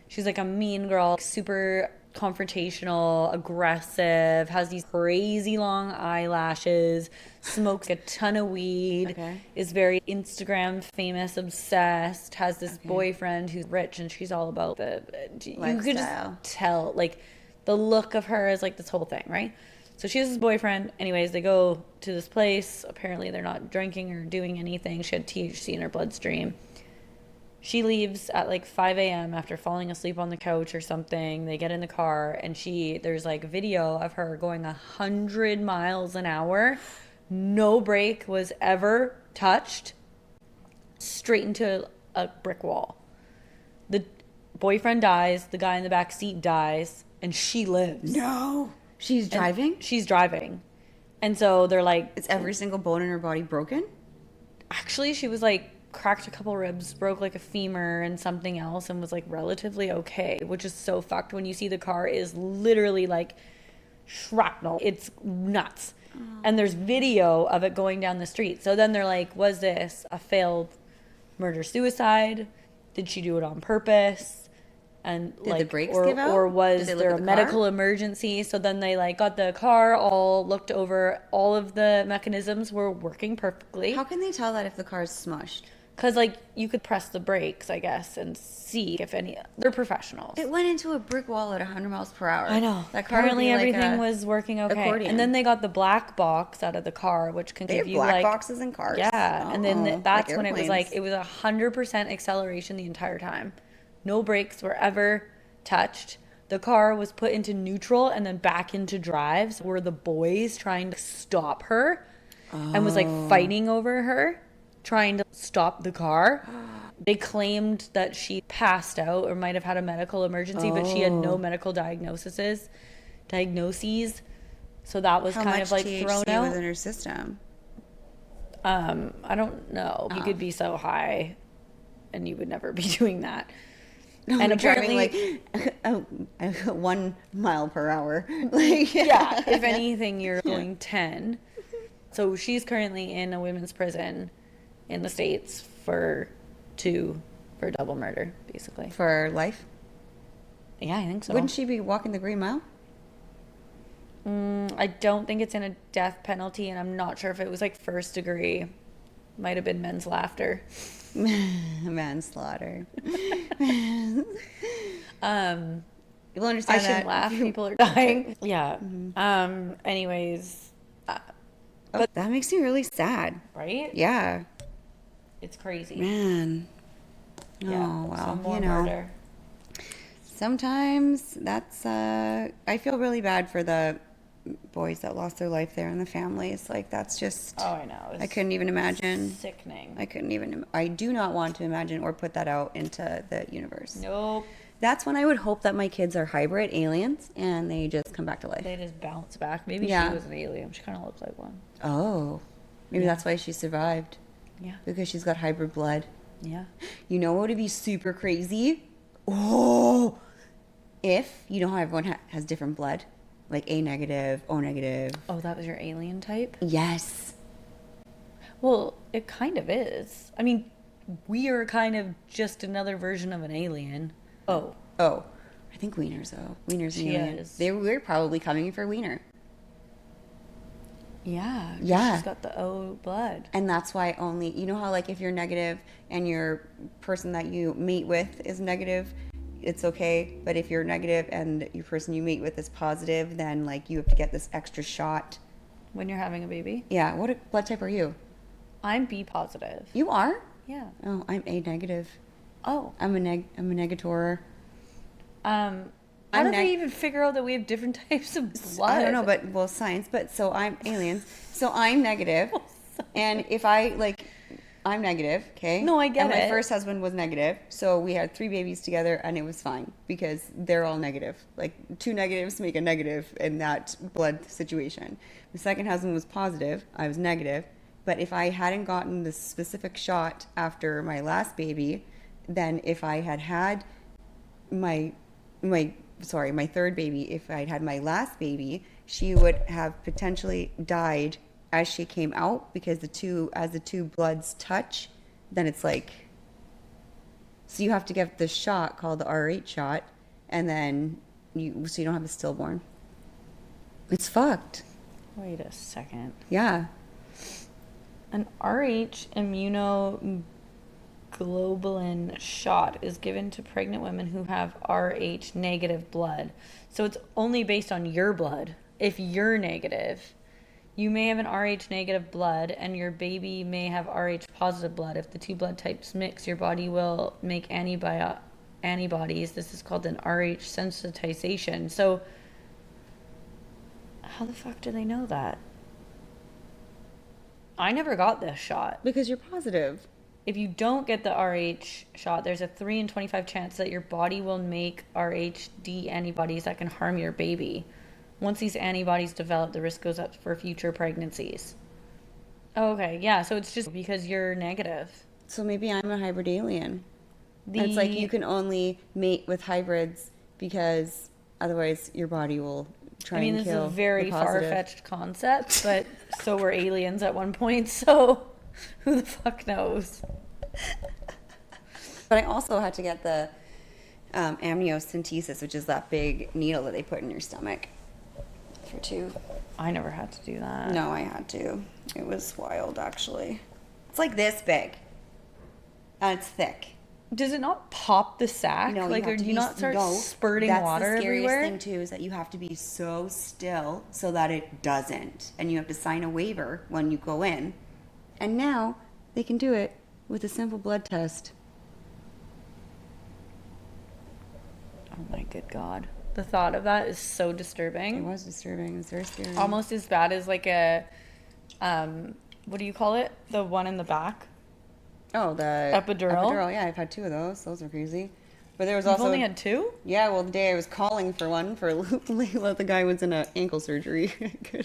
she's like a mean girl, super confrontational, aggressive, has these crazy long eyelashes, smokes a ton of weed, is very Instagram famous, obsessed, has this boyfriend who's rich, and she's all about the, you could just tell, like, the look of her is like this whole thing, right? So she has this boyfriend. Anyways, they go to this place. Apparently they're not drinking or doing anything. She had THC in her bloodstream. She leaves at like 5 a.m. after falling asleep on the couch or something. They get in the car, and there's like video of her going 100 miles an hour. No brake was ever touched. Straight into a brick wall. The boyfriend dies. The guy in the back seat dies, and she lives. No. She's driving? She's driving. And so they're like... Is every single bone in her body broken? Actually, she was like... cracked a couple ribs, broke like a femur and something else, and was like relatively okay, which is so fucked when you see the car is literally like shrapnel. It's nuts. And there's video of it going down the street. So then they're like, was this a failed murder-suicide? Did she do it on purpose? And Did like, the brakes give out? or was there a medical emergency? So then they like got the car all looked over. All of the mechanisms were working perfectly. How can they tell that if the car's smushed? Because, like, you could press the brakes, I guess, and see if any... They're professionals. It went into a brick wall at 100 miles per hour. I know. That car Apparently would be everything like was working okay. accordion. And then they got the black box out of the car, which can They give have you, black like... boxes in cars? Yeah. And then that's like when it was, like, it was 100% acceleration the entire time. No brakes were ever touched. The car was put into neutral and then back into drive. So were the boys trying to stop her and was, like, fighting over her, trying to stop the car. They claimed that she passed out or might have had a medical emergency, but she had no medical diagnoses. So that was kind of like thrown out. Was in her system? I don't know. You could be so high and you would never be doing that. And apparently driving like 1 mile per hour. Like, yeah, if anything, you're going 10. So she's currently in a women's prison in the States for double murder, basically. For life? Yeah, I think so. Wouldn't she be walking the Green Mile? I don't think it's in a death penalty, and I'm not sure if it was like first degree. Might have been men's laughter. Manslaughter. You'll understand I shouldn't laugh. People are dying. Yeah. Anyways. But that makes me really sad. Right? Yeah. It's crazy. Man. Yeah. Oh, well, Some more you know. murder. Sometimes that's, I feel really bad for the boys that lost their life there and the families. Like, that's just... Oh, I know. I couldn't even imagine. Sickening. I do not want to imagine or put that out into the universe. Nope. That's when I would hope that my kids are hybrid aliens and they just come back to life. They just bounce back. Maybe she was an alien. She kind of looks like one. Oh. Maybe that's why she survived. Yeah. Because she's got hybrid blood. Yeah. You know what would be super crazy? Oh! If, you know how everyone has different blood? Like A negative, O negative. Oh, that was your alien type? Yes. Well, it kind of is. I mean, we are kind of just another version of an alien. Oh. Oh. I think Wiener's, though. Wiener's an alien. Is. They were probably coming for Wiener. Yeah. Yeah. She's got the O blood. And that's why only, you know how like if you're negative and your person that you mate with is negative, it's okay. But if you're negative and your person you meet with is positive, then like you have to get this extra shot. When you're having a baby? Yeah. What blood type are you? I'm B positive. You are? Yeah. Oh, I'm A negative. Oh. I'm a negator. How did they even figure out that we have different types of blood? I don't know, but well, science. But so I'm aliens. So I'm negative, and if I like, I'm negative. Okay. No, I get and it. my first husband was negative, so we had 3 babies together, and it was fine because they're all negative. Like 2 negatives make a negative in that blood situation. The second husband was positive. I was negative. But if I hadn't gotten this specific shot after my last baby, then if I had my third baby, if I'd had my last baby, she would have potentially died as she came out because as the two bloods touch, then it's like, so you have to get the shot called the RH shot, and then so you don't have a stillborn. It's fucked. Wait a second. Yeah. An RH immunoglobulin shot is given to pregnant women who have RH negative blood. So it's only based on your blood. If you're negative, you may have an RH negative blood and your baby may have RH positive blood. If the 2 blood types mix, your body will make antibodies. This is called an RH sensitization. So how the fuck do they know that? I never got this shot. Because you're positive. If you don't get the RH shot, there's a 3 in 25 chance that your body will make RHD antibodies that can harm your baby. Once these antibodies develop, the risk goes up for future pregnancies. Okay, yeah, so it's just because you're negative. So maybe I'm a hybrid alien. It's like you can only mate with hybrids because otherwise your body will try and kill. This is a very far-fetched concept, but so were aliens at one point, so who the fuck knows? But I also had to get the amniocentesis, which is that big needle that they put in your stomach for 2. I never had to do that. No, I had to. It was wild, actually. It's like this big. And it's thick. Does it not pop the sac? No, like, or do you not start spurting water everywhere? That's the scariest thing, too, is that you have to be so still so that it doesn't. And you have to sign a waiver when you go in. And now they can do it with a simple blood test. Oh, my good God. The thought of that is so disturbing. It was disturbing. It was very scary. Almost as bad as like a, what do you call it? The one in the back? Oh, the epidural. Yeah, I've had 2 of those. Those are crazy. But there was You've also only had 2? Yeah, well, the day I was calling for one for Layla, the guy was in an ankle surgery.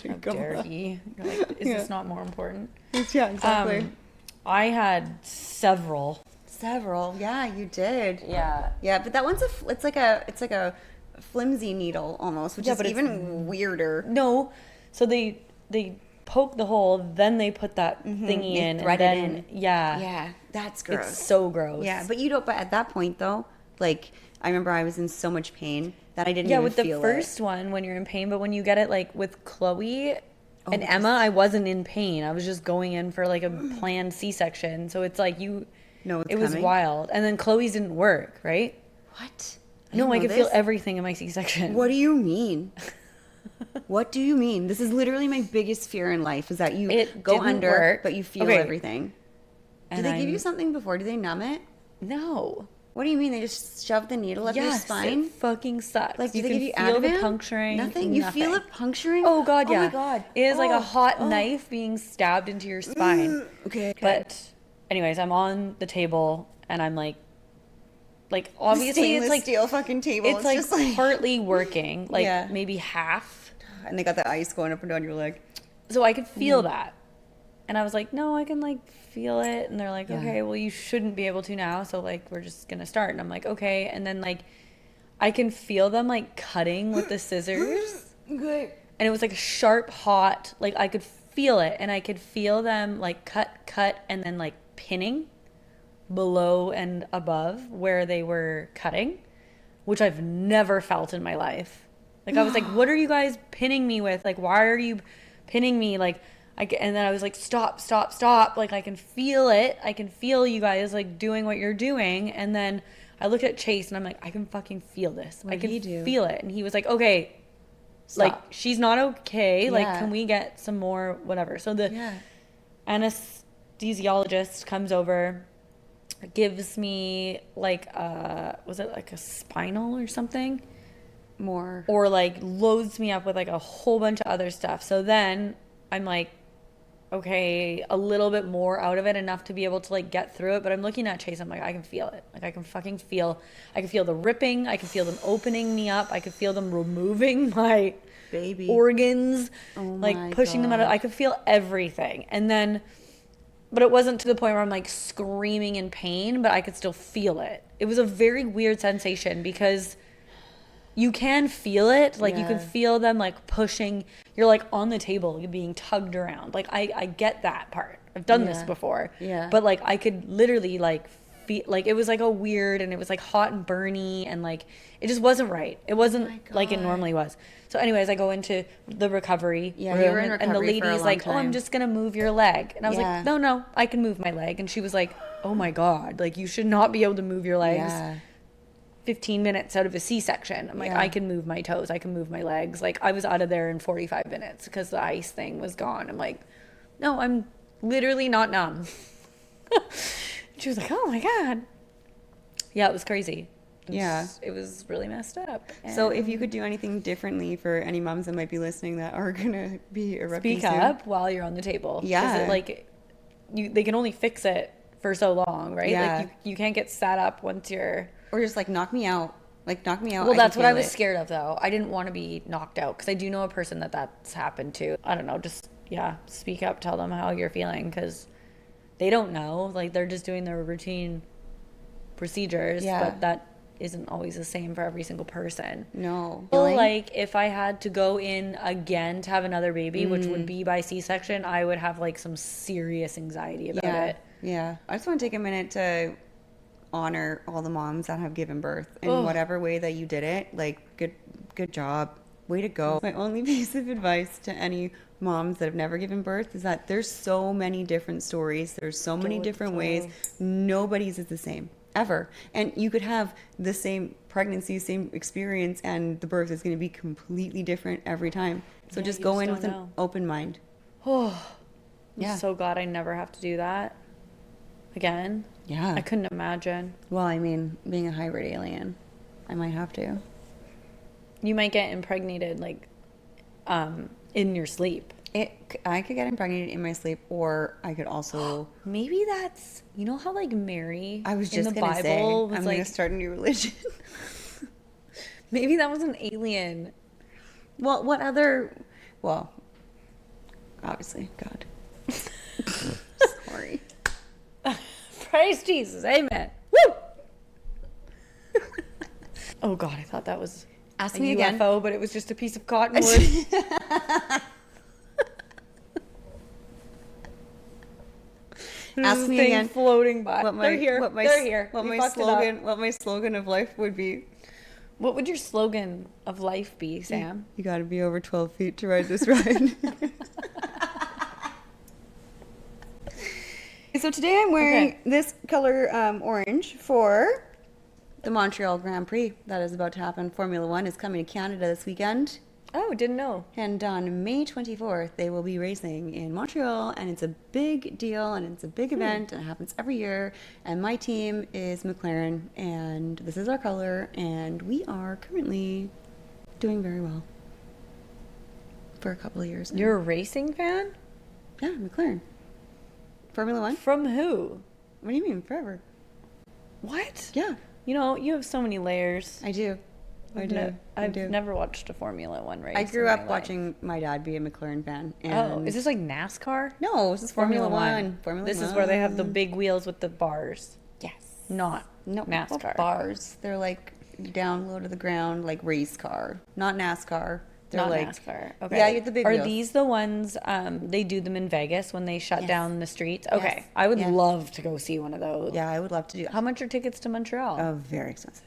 How dare he? Like, is this not more important? Yeah, exactly. I had several. Yeah, you did. Yeah. Yeah, but that one's it's like a flimsy needle almost, which is even weirder. No, so they poke the hole, then they put that thingy in, thread and it then in. yeah, Yeah, that's gross. it's so gross. Yeah, but you don't. But at that point though, like I remember I was in so much pain that I didn't even with the feel first one when you're in pain, but when you get it like with Chloe and Emma, I wasn't in pain. I was just going in for like a planned C-section, so it's like you. No, it's it was coming. wild, and then Chloe's didn't work, right? What? No, I could feel everything in my C-section. What do you mean? What do you mean? This is literally my biggest fear in life is that you go under, but you feel everything. Do they give you something before? Do they numb it? No. What do you mean? They just shove the needle up your spine? It fucking sucks. Like, do they can give you feel the Ativan? puncturing. Nothing? You feel it puncturing? Oh, God, yeah. Oh, my God. It is like a hot knife being stabbed into your spine. Okay. But anyways, I'm on the table, and I'm like obviously it's like steel fucking table. It's like just like partly working, like maybe half. And they got the ice going up and down your leg. So I could feel that. And I was like, no, I can like feel it. And they're like, okay, well, you shouldn't be able to now. So like, we're just going to start. And I'm like, okay. And then like, I can feel them like cutting with the scissors. Okay. And it was like a sharp, hot, like I could feel it. And I could feel them like cut, and then like pinning below and above where they were cutting, which I've never felt in my life. Like, I was like, what are you guys pinning me with? Like, why are you pinning me? Like, and then I was like, stop. Like, I can feel it. I can feel you guys, like, doing what you're doing. And then I looked at Chase and I'm like, I can fucking feel this. What I did can he do? feel it. And he was like, okay, like, Stop. she's not okay. Like, Yeah. can we get some more, whatever? So the Yeah. anesthesiologist comes over, gives me like, was it like a spinal or something? More. Or like loads me up with like a whole bunch of other stuff. So then I'm like, okay, a little bit more out of it, enough to be able to like get through it. But I'm looking at Chase, I'm like, I can feel it. Like I can feel the ripping. I can feel them opening me up. I could feel them removing my Baby. organs, Oh like my pushing them out. I could feel everything. And then, but it wasn't to the point where I'm like screaming in pain, but I could still feel it. It was a very weird sensation because you can feel it. Like you can feel them like pushing. You're like on the table, you're being tugged around. Like I get that part. I've done this before. Yeah. But like I could literally like feel, like it was like a weird, and it was like hot and burny, and like it just wasn't right. It wasn't like it normally was. So anyways, I go into the recovery room, you were in and the recovery for a lady's long like, "Oh, I'm time. just gonna move your leg," and I was like, "No, I can move my leg." And she was like, "Oh my god, like you should not be able to move your legs." Yeah. 15 minutes out of a C-section. I'm like, I can move my toes. I can move my legs. Like I was out of there in 45 minutes because the ice thing was gone. I'm like, no, I'm literally not numb. She was like, oh my God. Yeah, it was crazy. It was really messed up. So if you could do anything differently for any moms that might be listening that are going to be erupting speak soon. up while you're on the table. 'Cause Yeah. they can only fix it for so long, right? Yeah. Like you can't get sat up once you're... Or just like knock me out. Like knock me out. Well, I that's can what I feel was it. scared of, though. I didn't want to be knocked out because I do know a person that's happened to. I don't know, just, speak up, tell them how you're feeling because they don't know. Like, they're just doing their routine procedures, but that isn't always the same for every single person. No. So, like, if I had to go in again to have another baby, which would be by C-section, I would have, like, some serious anxiety about it. Yeah. I just want to take a minute to honor all the moms that have given birth in whatever way that you did it. Like, good job. Way to go. My only piece of advice to any moms that have never given birth is that there's so many different stories. There's so many different ways. Nobody's is the same. Ever. And you could have the same pregnancy, same experience, and the birth is going to be completely different every time. So just go in with an open mind. I'm so glad I never have to do that again. Yeah. I couldn't imagine. Well, I mean, being a hybrid alien, I might have to. You might get impregnated, like, in your sleep. I could get impregnated in my sleep, or I could also... Maybe that's... You know how, like, Mary I was in just the going to say, Bible was I'm like... going to start a new religion. Maybe that was an alien. Well, what other... Well, obviously, God. Sorry. Praise Jesus. Amen. Woo! Oh, God, I thought that was Ask a me UFO, again. but it was just a piece of cottonwood. Ask me thing again floating by. They're here. What my, They're here. What We my fucked it up. what my slogan of life would be. What would your slogan of life be, Sam? You got to be over 12 feet to ride this ride. So today I'm wearing this color orange for the Montreal Grand Prix that is about to happen. Formula One is coming to Canada this weekend. Oh, didn't know. And on May 24th, they will be racing in Montreal, and it's a big deal, and it's a big event, and it happens every year. And my team is McLaren, and this is our color, and we are currently doing very well for a couple of years now. You're a racing fan? Yeah, McLaren. Formula One? From who? What do you mean, forever? What? Yeah, You know, you have so many layers. I do. I've never watched a Formula One race. I grew in up my life. watching my dad be a McLaren fan. And Oh, is this like NASCAR? No, this is Formula One. This is where they have the big wheels with the bars. Yes. Not NASCAR. Not bars. They're like down low to the ground, like race car. Not NASCAR. They're Not like NASCAR. Okay. Yeah, you have the big Are wheels. these the ones they do them in Vegas when they shut Yes. down the streets? Okay. Yes. I would Yes. love to go see one of those. Yeah, I would love to do that. How much are tickets to Montreal? Oh, very expensive.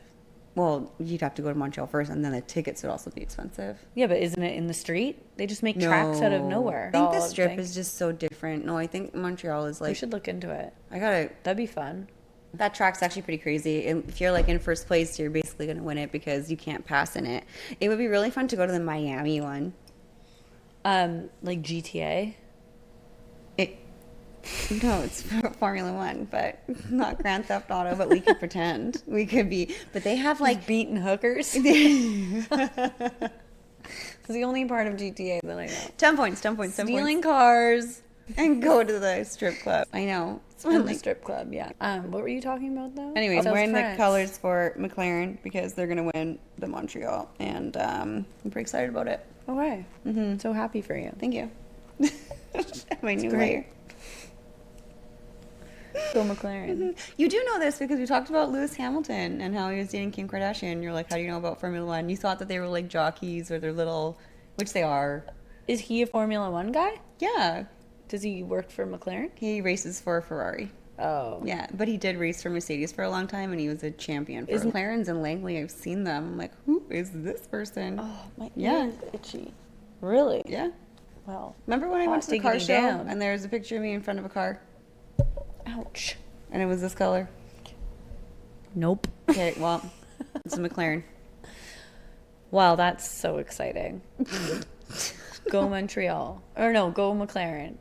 Well, you'd have to go to Montreal first, and then the tickets would also be expensive. Yeah, but isn't it in the street? They just make tracks out of nowhere. I think the strip is just so different. No, I think Montreal is We like. should look into it. I gotta. That'd be fun. That track's actually pretty crazy. And if you're like in first place, you're basically going to win it because you can't pass in it. It would be really fun to go to the Miami one. Like GTA. No, it's Formula One, but not Grand Theft Auto. But we could pretend we could be. But they have like beating hookers. It's the only part of GTA that I know. 10 points. 10 points. 10 Stealing points. cars And go to the strip club. I know. and the strip club. Yeah. What were you talking about though? Anyway, Oh, I'm wearing the France. colors for McLaren because they're gonna win the Montreal, and I'm pretty excited about it. Okay. So happy for you. Thank you. My new great. layer. Go McLaren. You do know this because we talked about Lewis Hamilton and how he was dating Kim Kardashian. You're like, how do you know about Formula One? You thought that they were like jockeys or they're little, which they are. Is he a Formula One guy? Yeah, Does he work for McLaren? he races for Ferrari. Oh. Yeah, but he did race for Mercedes for a long time, and he was a champion for McLaren's in Langley. I've seen them. I'm like, who is this person? Oh, my Yeah. ear is itchy. Really? Yeah. Well. Remember when I went to the car diggity show down. and there was a picture of me in front of a car, Ouch. and it was this color? Nope. Okay, well, it's a McLaren. Wow, that's so exciting. Go Montreal. Or no, go McLaren.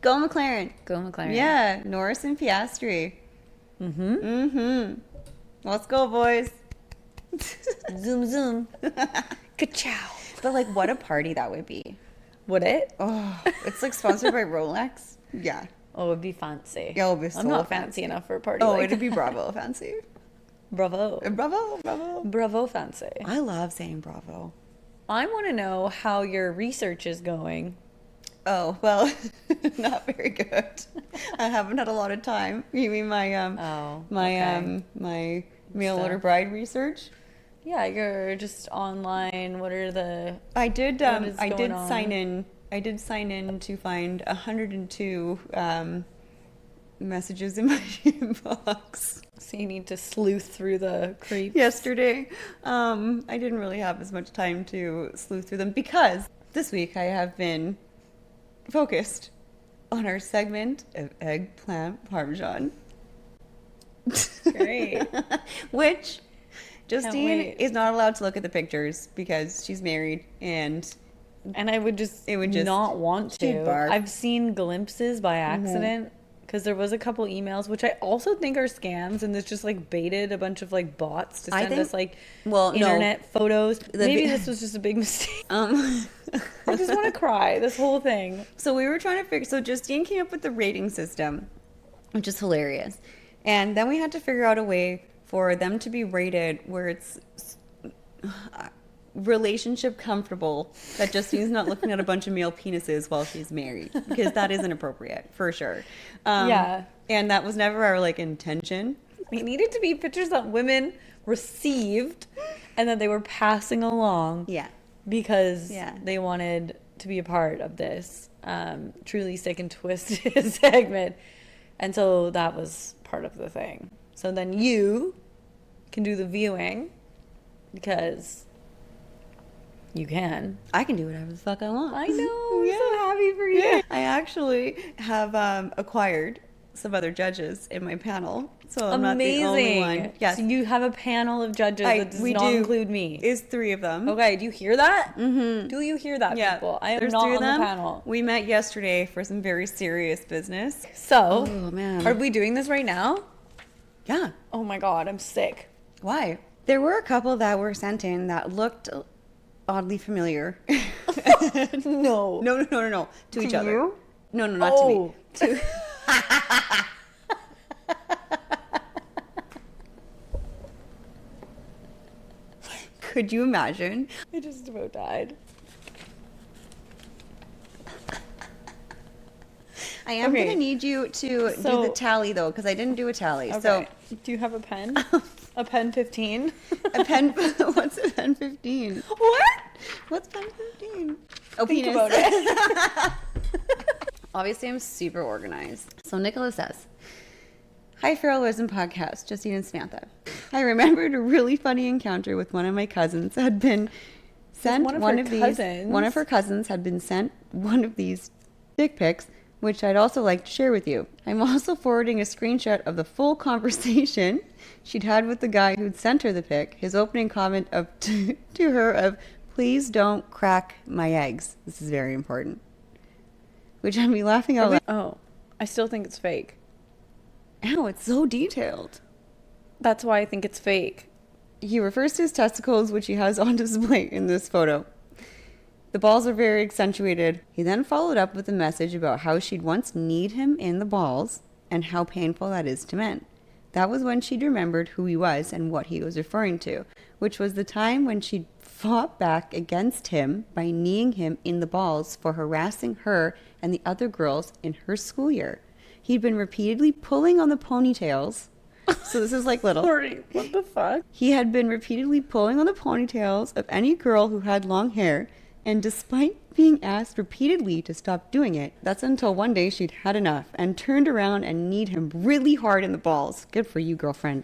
Go McLaren. Go McLaren. Yeah, Norris and Piastri. Let's go, boys. Zoom, zoom. Ka-chow. But like, what a party that would be. Would it? Oh, it's like sponsored by Rolex. Yeah. Oh, it would be fancy. Yeah, it would be so I'm not fancy. fancy enough for a party Oh, like it'd be that. Bravo fancy. Bravo. Bravo, bravo. Bravo fancy. I love saying bravo. I want to know how your research is going. Oh, well, not very good. I haven't had a lot of time. You mean my okay. My mail Stuff. order bride research? Yeah, you're just online. What are the... I did What is I going did on? sign in. I did sign in to find 102 messages in my inbox So you need to sleuth through the creep. yesterday. I didn't really have as much time to sleuth through them because this week I have been focused on our segment of eggplant parmesan. Great. Which Justine wait. is not allowed to look at the pictures because she's married and And I would just just- not want she'd to. bark. I've seen glimpses by accident because there was a couple emails, which I also think are scams, and this just like baited a bunch of like bots to I send think- us like well, no. internet photos. Maybe vi- this was just a big mistake. um I just want to cry. This whole thing. So we were trying to figure. So Justine came up with the rating system, which is hilarious, and then we had to figure out a way for them to be rated where it's relationship comfortable. That Justine's not looking at a bunch of male penises while she's married, because that is inappropriate for sure. Yeah. and that was never our like intention. It needed to be pictures that women received and that they were passing along. Yeah. Because Yeah. they wanted to be a part of this truly sick and twisted segment. And so that was part of the thing. So then you can do the viewing because you can. I can do whatever the fuck I want. I know. I'm so happy for you. I actually have acquired some other judges in my panel, so I'm not the only one. Yes, So you have a panel of judges that does not include me. Is 3 of them. Okay, do you hear that? Mm-hmm. Do you hear that, Yeah, people? I am there's not 3 on of them. the panel. We met yesterday for some very serious business. So, Oh, man. are we doing this right now? Yeah. Oh my god, I'm sick. Why? There were a couple that were sent in that looked oddly familiar. No. No. To each other. you? No, not to me. Oh. To Could you imagine? I just about died. I am Okay. going to need you to do So- the tally, though, because I didn't do a tally. Okay. So, do you have a pen? A pen 15? a pen, what's a pen 15? What? What's pen 15? Oh, Think penis. about it. Obviously, I'm super organized. So, Nicholas says, Hi, Feral Wisdom Podcast, Justine and Samantha. I remembered a really funny encounter with one of my cousins had been sent one of her these. cousins? One of her cousins had been sent one of these dick pics which I'd also like to share with you. I'm also forwarding a screenshot of the full conversation she'd had with the guy who'd sent her the pic. His opening comment to her of, "Please don't crack my eggs." This is very important. Which had me laughing out loud. Oh, I still think it's fake. Ow, it's so detailed. That's why I think it's fake. He refers to his testicles, which he has on display in this photo. The balls are very accentuated. He then followed up with a message about how she'd once kneed him in the balls and how painful that is to men. That was when she'd remembered who he was and what he was referring to, which was the time when she'd fought back against him by kneeing him in the balls for harassing her and the other girls in her school year. He'd been repeatedly pulling on the ponytails. So this is like little. Sorry, what the fuck? He had been repeatedly pulling on the ponytails of any girl who had long hair, and despite being asked repeatedly to stop doing it, that's until one day she'd had enough and turned around and kneed him really hard in the balls. Good for you, girlfriend.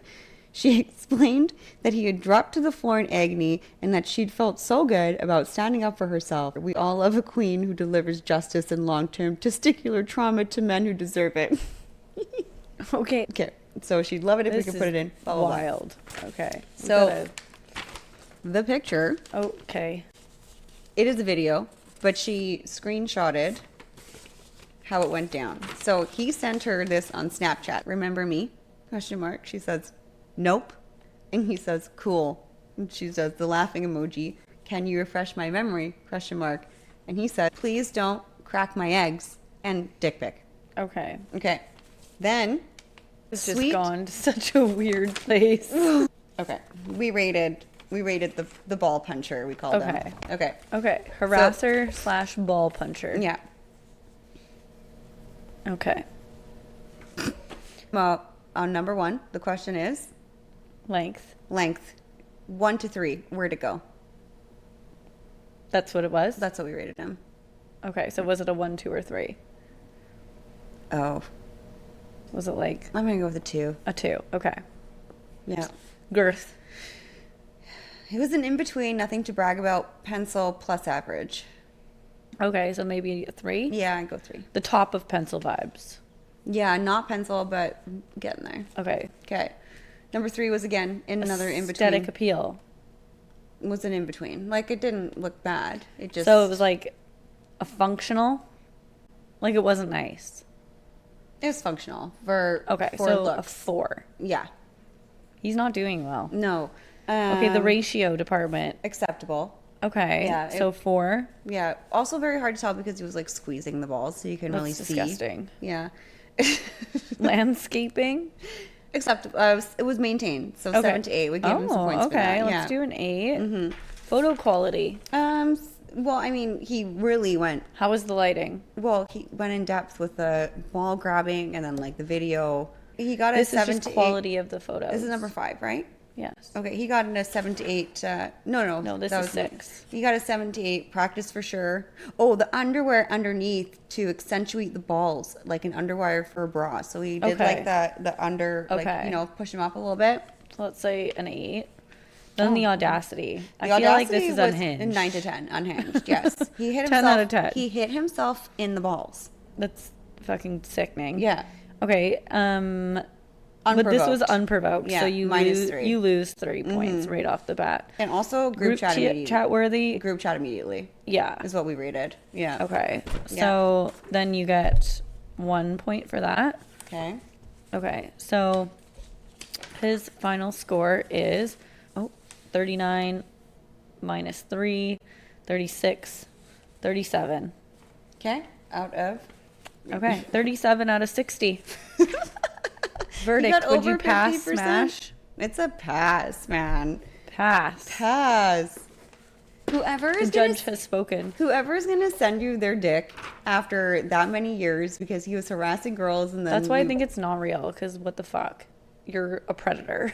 She explained that he had dropped to the floor in agony and that she'd felt so good about standing up for herself. We all love a queen who delivers justice and long-term testicular trauma to men who deserve it. Okay. Okay, so she'd love it if we could put it in. Blah, blah, blah. Wild. Okay. So, the picture, Okay. it is a video, but she screenshotted how it went down. So he sent her this on Snapchat. Remember me? Question mark. She says, nope. And he says, cool. And she says the laughing emoji. Can you refresh my memory? Question mark. And he said, please don't crack my eggs. And dick pic. Okay. Okay. Then, It's just gone to such a weird place. Okay. We rated the ball puncher, we called Okay. him. Okay. Okay. Harasser slash ball puncher. Yeah. Okay. Well, on number 1, the question is Length. length. 1 to 3. Where'd it go? That's what it was? That's what we rated him. Okay. So was it a 1, 2, or 3? Oh. Was it like I'm going to go with a 2. a 2? Okay. Yeah. Girth. It was an in-between, nothing to brag about, pencil plus average. Okay. So maybe a 3? Yeah, I'd go 3. The top of pencil vibes. Yeah, not pencil, but getting there. Okay. Okay. Number 3 was, again, another in-between. Aesthetic appeal. Was an in-between. Like, it didn't look bad. It just... So it was like a functional? Like it wasn't nice. It was functional for So looks. a 4. Yeah. He's not doing well. No. Okay, the ratio department. Acceptable. Okay. Yeah, So 4. Yeah. Also very hard to tell because he was like squeezing the balls, so you can really That's see. disgusting. Yeah. Landscaping. Acceptable. It was maintained, so Okay. 7 to 8. We gave him some points for that. Let's Yeah. do an 8. Photo quality. Well, I mean, he really went. How was the lighting? Well, he went in depth with the ball grabbing and then like the video. He got a This is 7 just to quality 8. of the photos. This is number 5, right? Yes. Okay, he got in a 7 to 8. No, this that is was 6. He got a 7 to 8 practice for sure. Oh, the underwear underneath to accentuate the balls, like an underwire for a bra. So he did Okay. like the under, like, Okay. you know, push him up a little bit. So let's say an 8. Then the audacity. I The feel like this audacity is was unhinged. a 9 to 10, unhinged. Yes, he hit 10 himself. out of 10. He hit himself in the balls. That's fucking sickening. Yeah. Okay. But this was unprovoked. Yeah, So you -3. you lose 3 points right off the bat. And also group chat immediately. Chat worthy. Group chat immediately Yeah. is what we rated. Yeah. Okay. Yeah. So then you get 1 point for that. Okay. Okay. So his final score is 39 minus 3, 36, 37. Okay. Out of. Okay. 37 out of 60. You Verdict. got Would over you pass, 50%? smash? It's a pass, man. Pass. Pass. Whoever The is judge has spoken. Whoever's gonna send you their dick after that many years because he was harassing girls and then That's why I think it's not real, because what the fuck? You're a predator.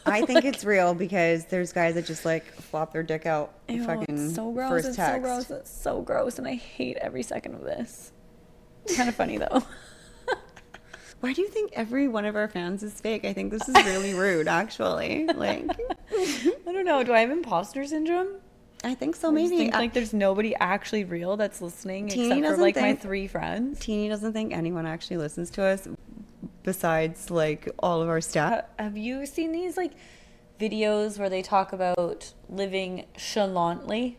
I think it's real because there's guys that just like flop their dick out. Ew, Fucking it's so gross. first It's text. so gross. It's so gross, and I hate every second of this. It's kind of funny though. Why do you think every one of our fans is fake? I think this is really rude, actually. Like, I don't know. Do I have imposter syndrome? I think so, I just maybe. think, like, there's nobody actually real that's listening Teeny except for, doesn't like, my think- 3 friends. Teeny doesn't think anyone actually listens to us besides, like, all of our staff. Have you seen these, like, videos where they talk about living chalantly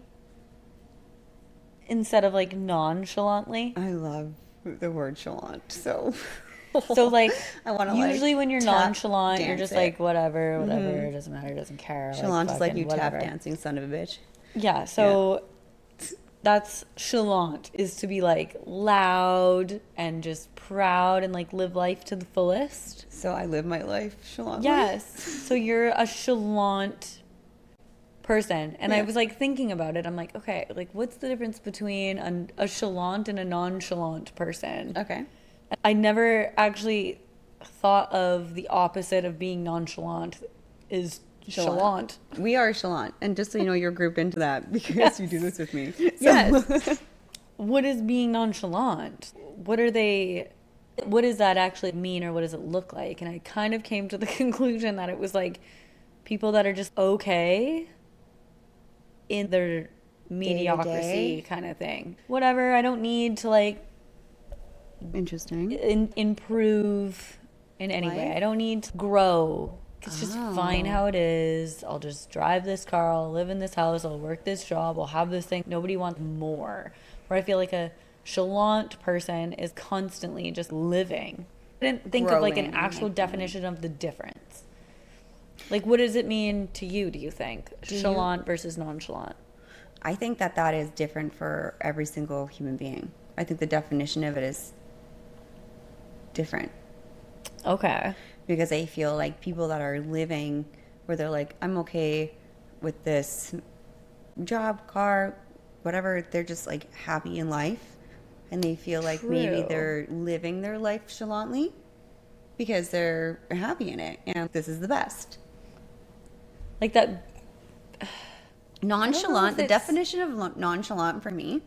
instead of, like, nonchalantly? I love the word chalant, so... So, like, I want to, usually when you're tap nonchalant, you're dance just it. like, whatever, it doesn't matter, it doesn't care. Chalant is like fucking you whatever. tap dancing son of a bitch. Yeah, so that's chalant, is to be, like, loud and just proud and, like, live life to the fullest. So I live my life chalantly. Yes. So you're a chalant person. And I was, like, thinking about it. I'm like, okay, like, what's the difference between a chalant and a nonchalant person? Okay. I never actually thought of the opposite of being nonchalant is chalant. We are chalant. And just so you know, you're grouped into that because you do this with me. So. Yes. What is being nonchalant? What does that actually mean, or what does it look like? And I kind of came to the conclusion that it was like people that are just okay in their mediocrity kind of thing. Whatever, I don't need to, like, Interesting. improve in any way. I don't need to grow. It's just fine how it is. I'll just drive this car. I'll live in this house. I'll work this job. I'll have this thing. Nobody wants more. Where I feel like a chalant person is constantly just living. I didn't think of, like, an actual definition of the difference. Like, what does it mean to you, do you think? Chalant versus nonchalant. I think that is different for every single human being. I think the definition of it is different. Okay. Because I feel like people that are living where they're like, I'm okay with this job, car, whatever, they're just, like, happy in life. And they feel like maybe they're living their life chalantly because they're happy in it. And this is the best. Like that. Nonchalant, the definition of nonchalant for me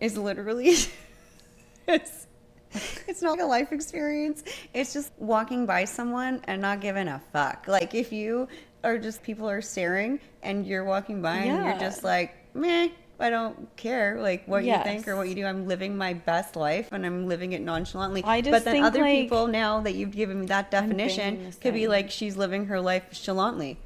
is literally, it's not a life experience. It's just walking by someone and not giving a fuck. Like, if you are just, people are staring and you're walking by and you're just like, meh, I don't care, like, what you think or what you do. I'm living my best life and I'm living it nonchalantly. I just but then think, other like, people, now that you've given me that definition, could be like, she's living her life chalantly.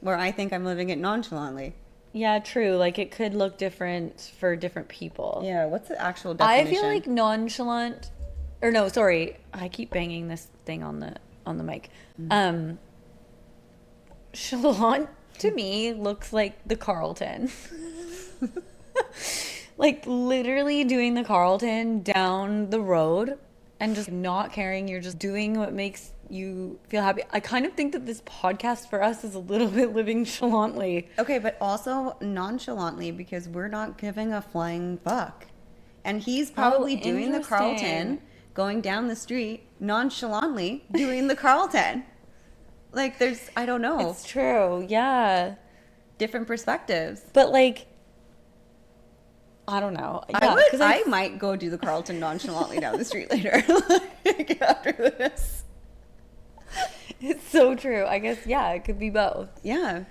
Where I think I'm living it nonchalantly. Yeah, true. Like, it could look different for different people. Yeah, what's the actual definition? I feel like nonchalant, or no, sorry, I keep banging this thing on the mic. Chalant to me looks like the Carlton. Like, literally doing the Carlton down the road and just not caring. You're just doing what makes you feel happy. I kind of think that this podcast for us is a little bit living chalantly. Okay, but also nonchalantly, because we're not giving a flying fuck. And he's probably doing the Carlton, going down the street, nonchalantly doing the Carlton. Like, there's, I don't know. It's true, yeah. Different perspectives. But, like, I don't know. Yeah, I might go do the Carlton nonchalantly down the street later. Like, after this. It's so true. I guess, yeah, it could be both. Yeah.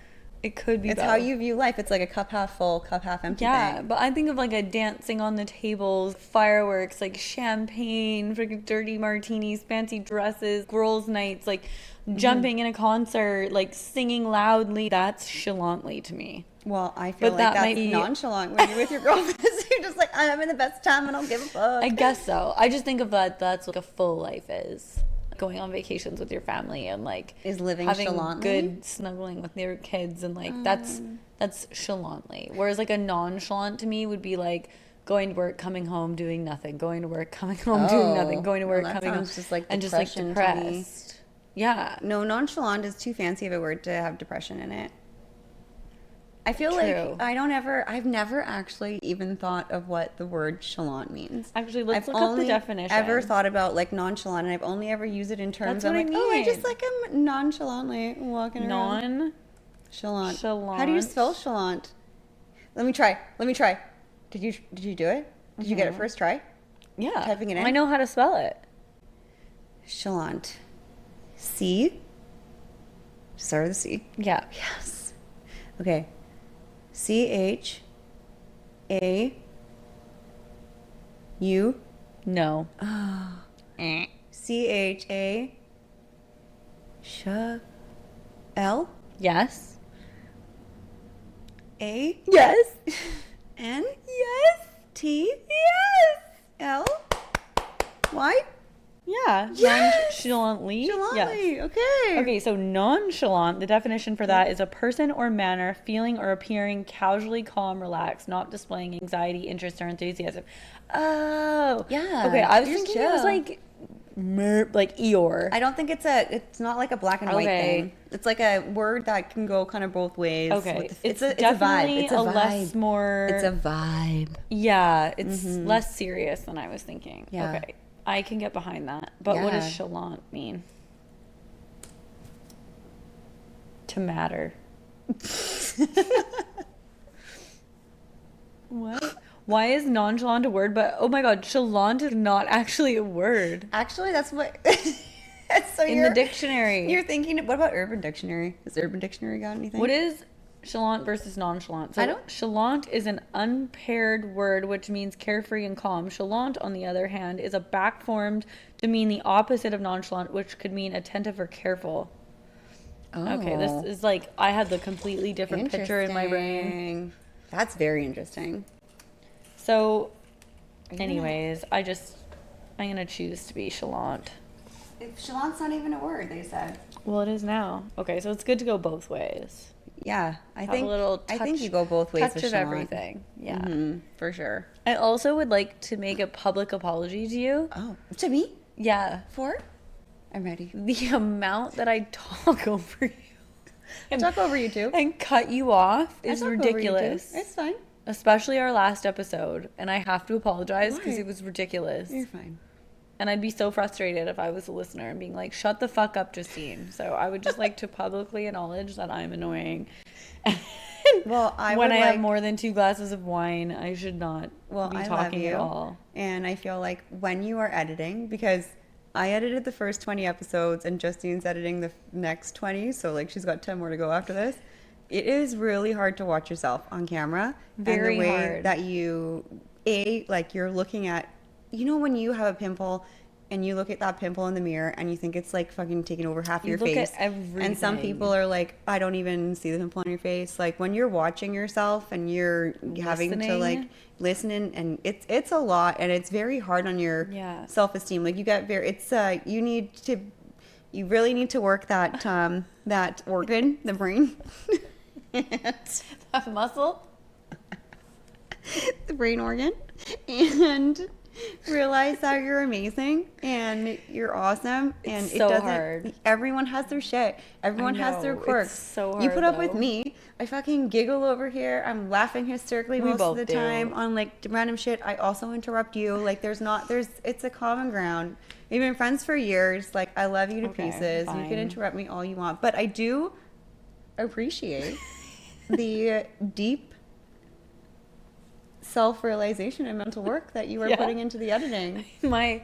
It could be It's both. how you view life. It's like a cup half full, cup half empty Yeah, thing. but I think of, like, a dancing on the tables, fireworks, like champagne, freaking dirty martinis, fancy dresses, girls' nights, like jumping in a concert, like singing loudly. That's chalantly to me. Well, I feel But like that that's might be- nonchalant when you're with your girlfriends. You're just like, I'm having the best time and I don't give a fuck. I guess so. I just think of that's what a full life is. Going on vacations with your family and, like, Is living having chalantly? good snuggling with your kids, and, like, that's chalantly. Whereas, like, a nonchalant to me would be like going to work, coming home, doing nothing, going to work, coming home, doing nothing, going to work, that coming home, sounds just like and just, like, depression to me. depressed. Yeah. No, nonchalant is too fancy of a word to have depression in it. I feel True. like I've never actually even thought of what the word chalant means. Actually, let's I've look up the only definition. ever thought about, like, nonchalant, and I've only ever used it in terms That's of, what like, I oh, I just, mean. like, I'm nonchalantly walking around. Chalant. How do you spell chalant? Let me try. Did you do it? Did you get it first try? Yeah. Typing it in? I know how to spell it. Chalant. C. Start with a C. Yeah. Yes. Okay. C-H-A-U. No. C-H-A. L. Yes. A. Yes. N. Yes. T. Yes. L. Y. Yeah. Yes! Nonchalantly. Yes. Chalantly. Okay. Okay, so nonchalant, the definition for that is a person or manner feeling or appearing casually calm, relaxed, not displaying anxiety, interest, or enthusiasm. Oh. Yeah, Okay, I was just thinking it was chill. like Eeyore. I don't think it's not like a black and white Okay. thing. It's like a word that can go kind of both ways. Okay. with It's a vibe. definitely It's a vibe. less more... It's a vibe. Yeah, it's less serious than I was thinking. Yeah. Okay. I can get behind that. But what does Yeah. chalant mean? To matter. What? Why is nonchalant a word? But oh my god, chalant is not actually a word. Actually, that's what. So In the dictionary. You're thinking. What about Urban Dictionary? Has Urban Dictionary got anything? What is chalant versus nonchalant? So I don't- chalant is an unpaired word which means carefree and calm. Chalant, on the other hand, is a back formed to mean the opposite of nonchalant, which could mean attentive or careful. Okay, this Oh. is like I had the completely different picture in my brain. Interesting. That's very interesting. So, Are you gonna- anyways, I'm gonna choose to be chalant. If chalant's not even a word, they said. Well, it is now. Okay, so it's good to go both ways. Yeah, I Have think a little I think touch- you go both ways Touch with of chalant. everything. Yeah. Mhm, for sure. I also would like to make a public apology to you. Oh, to me? Yeah. For? I'm ready. The amount that I talk over you and, Talk over you too. and cut you off is I talk over you, too. ridiculous. It's fine. Especially our last episode. And I have to apologize because Why? it was ridiculous. You're fine. And I'd be so frustrated if I was a listener and being like, shut the fuck up, Justine. So I would just like to publicly acknowledge that I'm annoying. Well, I when would I have like- more than 2 glasses of wine, I should not Well, be I talking love you. at all. And I feel like when you are editing, because I edited the first 20 episodes and Justine's editing the next 20, so like she's got 10 more to go after this. It is really hard to watch yourself on camera. Very and the way hard. that you, like you're looking at, when you have a pimple and you look at that pimple in the mirror and you think it's like fucking taking over half You your look at face. And some everything. people are like, I don't even see the pimple on your face. Like when you're watching yourself and you're having to like listen and it's a lot and it's very hard on your Yeah. self-esteem. Like you get you really need to work that that organ, the brain. That muscle? The brain organ, and realize that you're amazing and you're awesome. And It's it so doesn't. hard. Everyone has their shit. Everyone has their know, it's quirks. so You hard, put up with though. me. I fucking giggle over here. I'm laughing hysterically We most of both the do. time on like random shit. I also interrupt you. Like it's a common ground. We've been friends for years. Like I love you to Okay, pieces. You fine. can interrupt me all you want, but I do appreciate the deep self-realization and mental work that you are Yeah. putting into the editing. my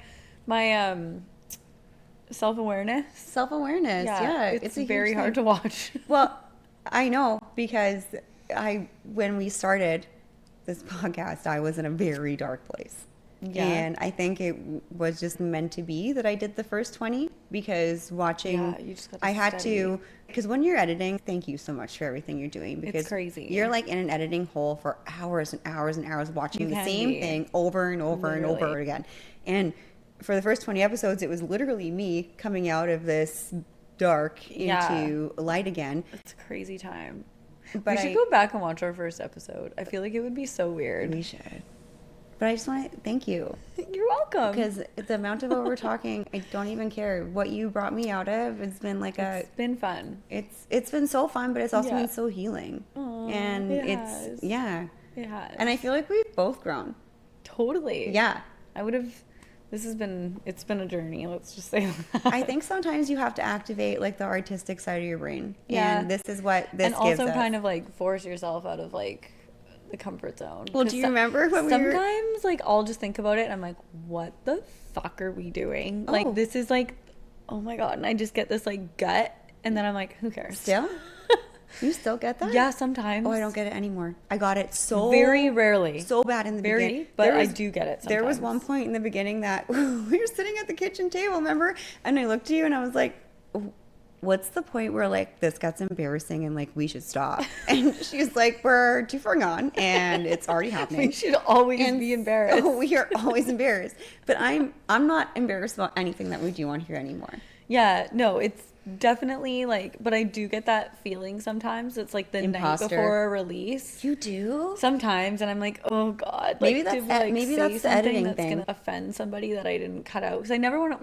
self-awareness. Self-awareness, yeah. It's a very huge hard thing. to watch. Well, I know because when we started this podcast, I was in a very dark place. Yeah. And I think it was just meant to be that I did the first 20 because watching, Yeah, you just gotta I had study. to, because when you're editing, thank you so much for everything you're doing because crazy. you're like in an editing hole for hours and hours and hours watching You the can same be. thing over and over and over Literally. again. And for the first 20 episodes, it was literally me coming out of this dark Yeah. into light again. It's a crazy time. But we should go back and watch our first episode. I feel like it would be so weird. We should. But I just want to thank you You're welcome. because the amount of what we're talking, I don't even care. What you brought me out of, it's been like it's been fun. it's been so fun, but it's also Yeah. been so healing. Aw, And it it's has. yeah. It has. And I feel like we've both grown. Totally. Yeah. I would have. It's been a journey. Let's just say that. I think sometimes you have to activate like the artistic side of your brain. Yeah. And this is what this and gives also us. kind of like force yourself out of like the comfort zone. Well, 'Cause do you remember when we were- sometimes like I'll just think about it and I'm like, what the fuck are we doing? Oh. Like this is like, oh my god, and I just get this like gut, and then I'm like, who cares? Still? You still get that? Yeah, sometimes. Oh, I don't get it anymore. I got it so very rarely. so bad in the beginning. But I do get it sometimes. There was one point in the beginning that we were sitting at the kitchen table, remember? And I looked at you and I was like, what's the point where like this gets embarrassing and like we should stop? And she's like, we're too far gone and it's already happening. We should always be embarrassed. So we are always embarrassed. But I'm not embarrassed about anything that we do on here anymore. Yeah, no, it's definitely like, but I do get that feeling sometimes. It's like the Imposter. night before a release. You do? sometimes, and I'm like, oh god, like, Maybe that's did we, like, maybe say that's the something editing that's thing. gonna offend somebody that I didn't cut out, because we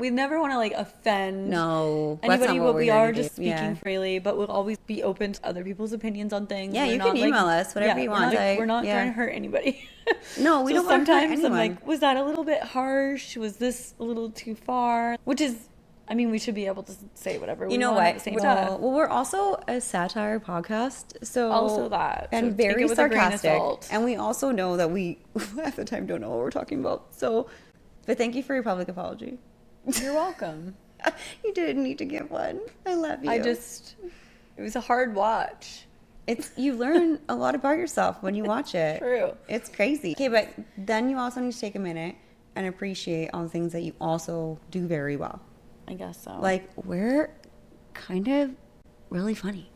never want to like offend No, that's anybody, not what but we we're are gonna just do. speaking Yeah. freely, but we'll always be open to other people's opinions on things. Yeah, We're you not, can email us, whatever you want. We're not Yeah. trying to hurt anybody. No, we So don't want to hurt sometimes I'm anyone. like, was that a little bit harsh? Was this a little too far? Which is, I mean, we should be able to say whatever we You know want at what? the same time. Well, we're also a satire podcast, so Also that. and So take very it with a grain of sarcastic. salt. And we also know that we half the time don't know what we're talking about. So, but thank you for your public apology. You're welcome. You didn't need to give one. I love you. It was a hard watch. You learn a lot about yourself when you watch it. True. It's crazy. Okay, but then you also need to take a minute and appreciate all the things that you also do very well. I guess so. Like, we're kind of really funny.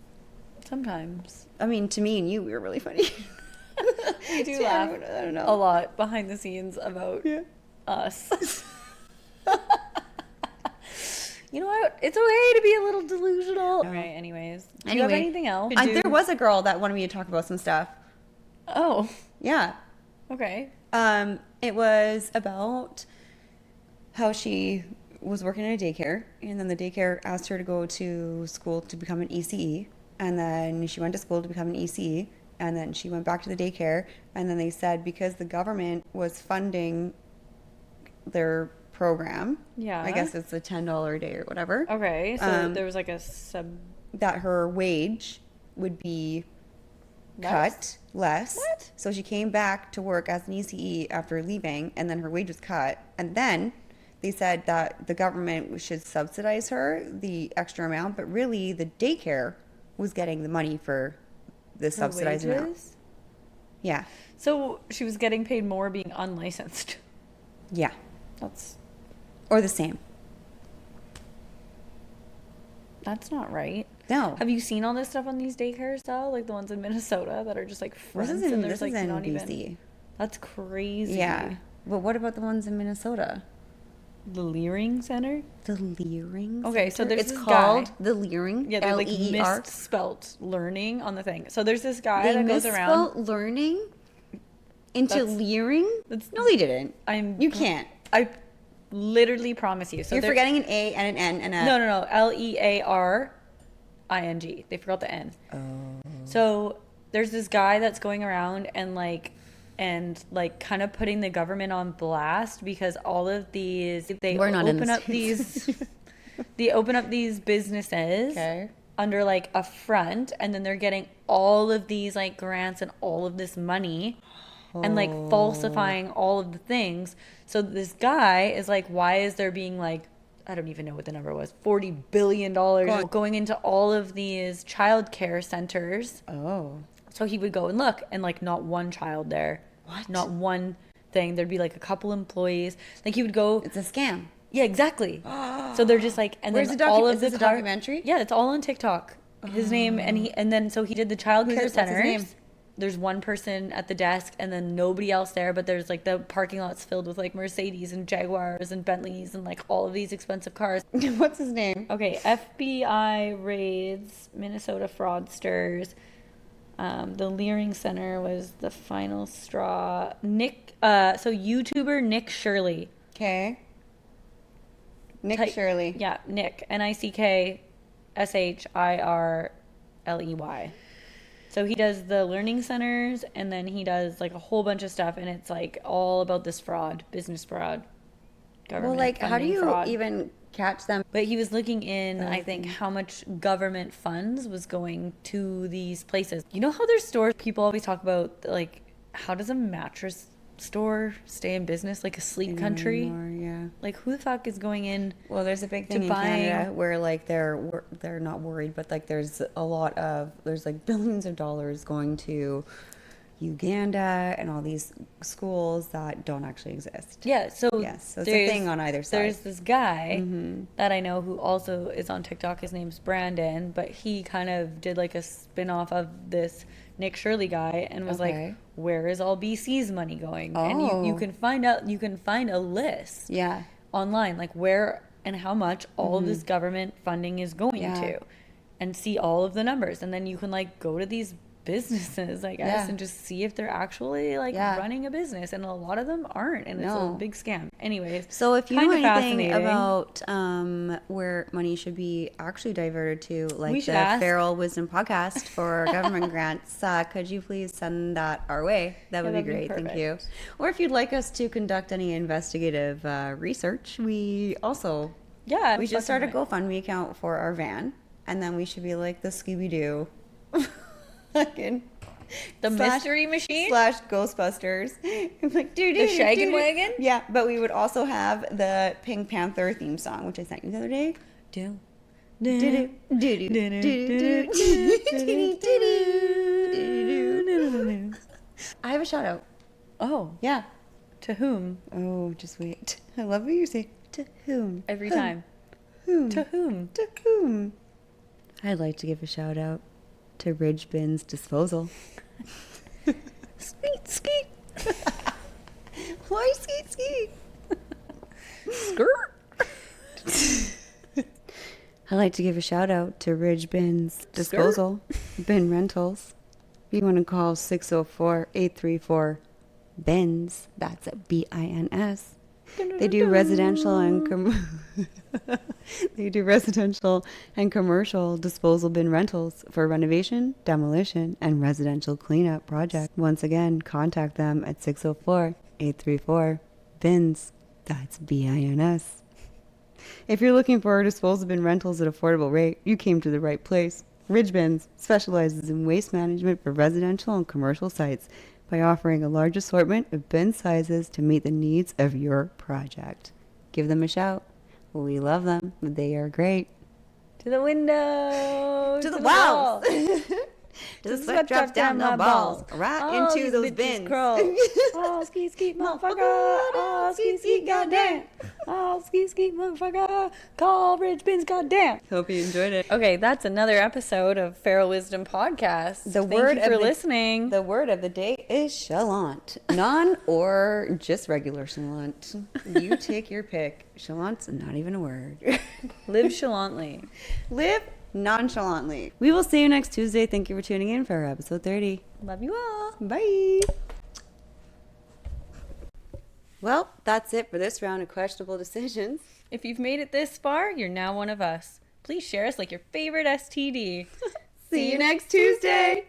Sometimes. I mean, to me and you, we were really funny. We do To laugh everyone, I don't know. a lot behind the scenes about us. You know what? It's okay to be a little delusional. All right, anyways. Do you have anything else? There was a girl that wanted me to talk about some stuff. Oh, Yeah. okay. It was about how she was working in a daycare, and then the daycare asked her to go to school to become an ECE, and then she went to school to become an ECE, and then she went back to the daycare, and then they said because the government was funding their program, Yeah. I guess it's a $10 a day or whatever, Okay, so there was like a sub... that her wage would be cut less. What? So she came back to work as an ECE after leaving, and then her wage was cut. And then they said that the government should subsidize her the extra amount, but really the daycare was getting the money for the subsidized amount. wages? Yeah. So she was getting paid more being unlicensed. Yeah. That's Or the same. not right. No. Have you seen all this stuff on these daycares though? Like the ones in Minnesota that are just like This fronts is in, and this there's like is in not BC. even... That's crazy. Yeah. But what about the ones in Minnesota? The Leering Center? The Leering Okay, so Center? there's it's this called guy. the Leering. Yeah, they like Leer. misspelt learning on the thing. So there's this guy They that goes around. misspelled learning into That's- leering? that's- No, they didn't. I'm You can't. I literally promise you. So You're there- forgetting an A and an N and a... No. Learing. They forgot the N. Oh. So there's this guy that's going around and kind of putting the government on blast because all of these they We're not in open the up States. they open up these businesses Okay. under like a front, and then they're getting all of these like grants and all of this money and like falsifying all of the things. So this guy is like, why is there being like, I don't even know what the number was, $40 billion going into all of these childcare centers. Oh. So he would go and look, and like not one child there. What? Not one thing. There'd be like a couple employees. Like he would go. It's a scam. Yeah, exactly. So they're just like, and Where's then the all is of this the a documentary? Yeah, it's all on TikTok. His name, and then so he did the child care What's his centers. name? There's one person at the desk, and then nobody else there. But there's like the parking lot's filled with like Mercedes and Jaguars and Bentleys and like all of these expensive cars. What's his name? Okay, FBI raids Minnesota fraudsters. The Leering Center was the final straw. So YouTuber Nick Shirley. Okay. Nick Type- Shirley. Yeah, Nick. NickShirley. So he does the learning centers, and then he does like a whole bunch of stuff, and it's like all about this fraud, business fraud, government Well, like, how do funding you fraud. even catch them? But he was looking in, I think, how much government funds was going to these places. You know how there's stores people always talk about, like, how does a mattress store stay in business, like a sleep country. Anymore, yeah. Like, who the fuck is going in? Well, there's a big thing in Canada where like they're not worried, but like there's like billions of dollars going to Uganda and all these schools that don't actually exist. Yeah, so yes, so it's a thing on either side. There's this guy that I know who also is on TikTok. His name's Brandon, but he kind of did like a spin-off of this Nick Shirley guy and was like, where is all BC's money going? And you can find a list online, like where and how much all of this government funding is going to, and see all of the numbers. And then you can like go to these businesses, I guess, and just see if they're actually like running a business, and a lot of them aren't, and it's a big scam. Anyways, so if you know anything about where money should be actually diverted to, like the Feral Wisdom podcast for government grants, could you please send that our way? That would be great. Thank you. Or if you'd like us to conduct any investigative research, we also we should start a GoFundMe account for our van, and then we should be like the Scooby-Doo fucking mystery machine / Ghostbusters. Like the Shaggin' Wagon. Yeah, but we would also have the Pink Panther theme song, which I sent you the other day. I have a shout out. Oh yeah, to whom? Oh, just wait. I love what you say. To whom? Every time. Whom? To whom? To whom? I'd like to give a shout out to Ridge Bins Disposal. Skeet, skeet. Why skeet, skeet? Skirt. I'd like to give a shout out to Ridge Bins Disposal. Bin Rentals. You want to call 604-834-BINS. That's a BINS. They do residential and commercial disposal bin rentals for renovation, demolition, and residential cleanup projects. Once again, contact them at 604-834-BINS. That's BINS. If you're looking for disposal bin rentals at affordable rate, you came to the right place. Ridge Bins specializes in waste management for residential and commercial sites by offering a large assortment of bin sizes to meet the needs of your project. Give them a shout. We love them. They are great. To the window. To the walls. To the sweat drops down the balls. Right into those bins. Oh, ski, ski, motherfucker. Oh, ski, ski, goddamn. Oh, ski, ski, motherfucker. Call Ridge Bins, goddamn. Hope you enjoyed it. Okay, that's another episode of Feral Wisdom Podcast. Thank you for listening. The word of the day is chalant. Non or just regular chalant. You take your pick. Chalant's not even a word. Live chalantly. Live nonchalantly. We will see you next Tuesday. Thank you for tuning in for episode 30. Love you all. Bye. Well, that's it for this round of questionable decisions. If you've made it this far, you're now one of us. Please share us like your favorite STD. See you next Tuesday.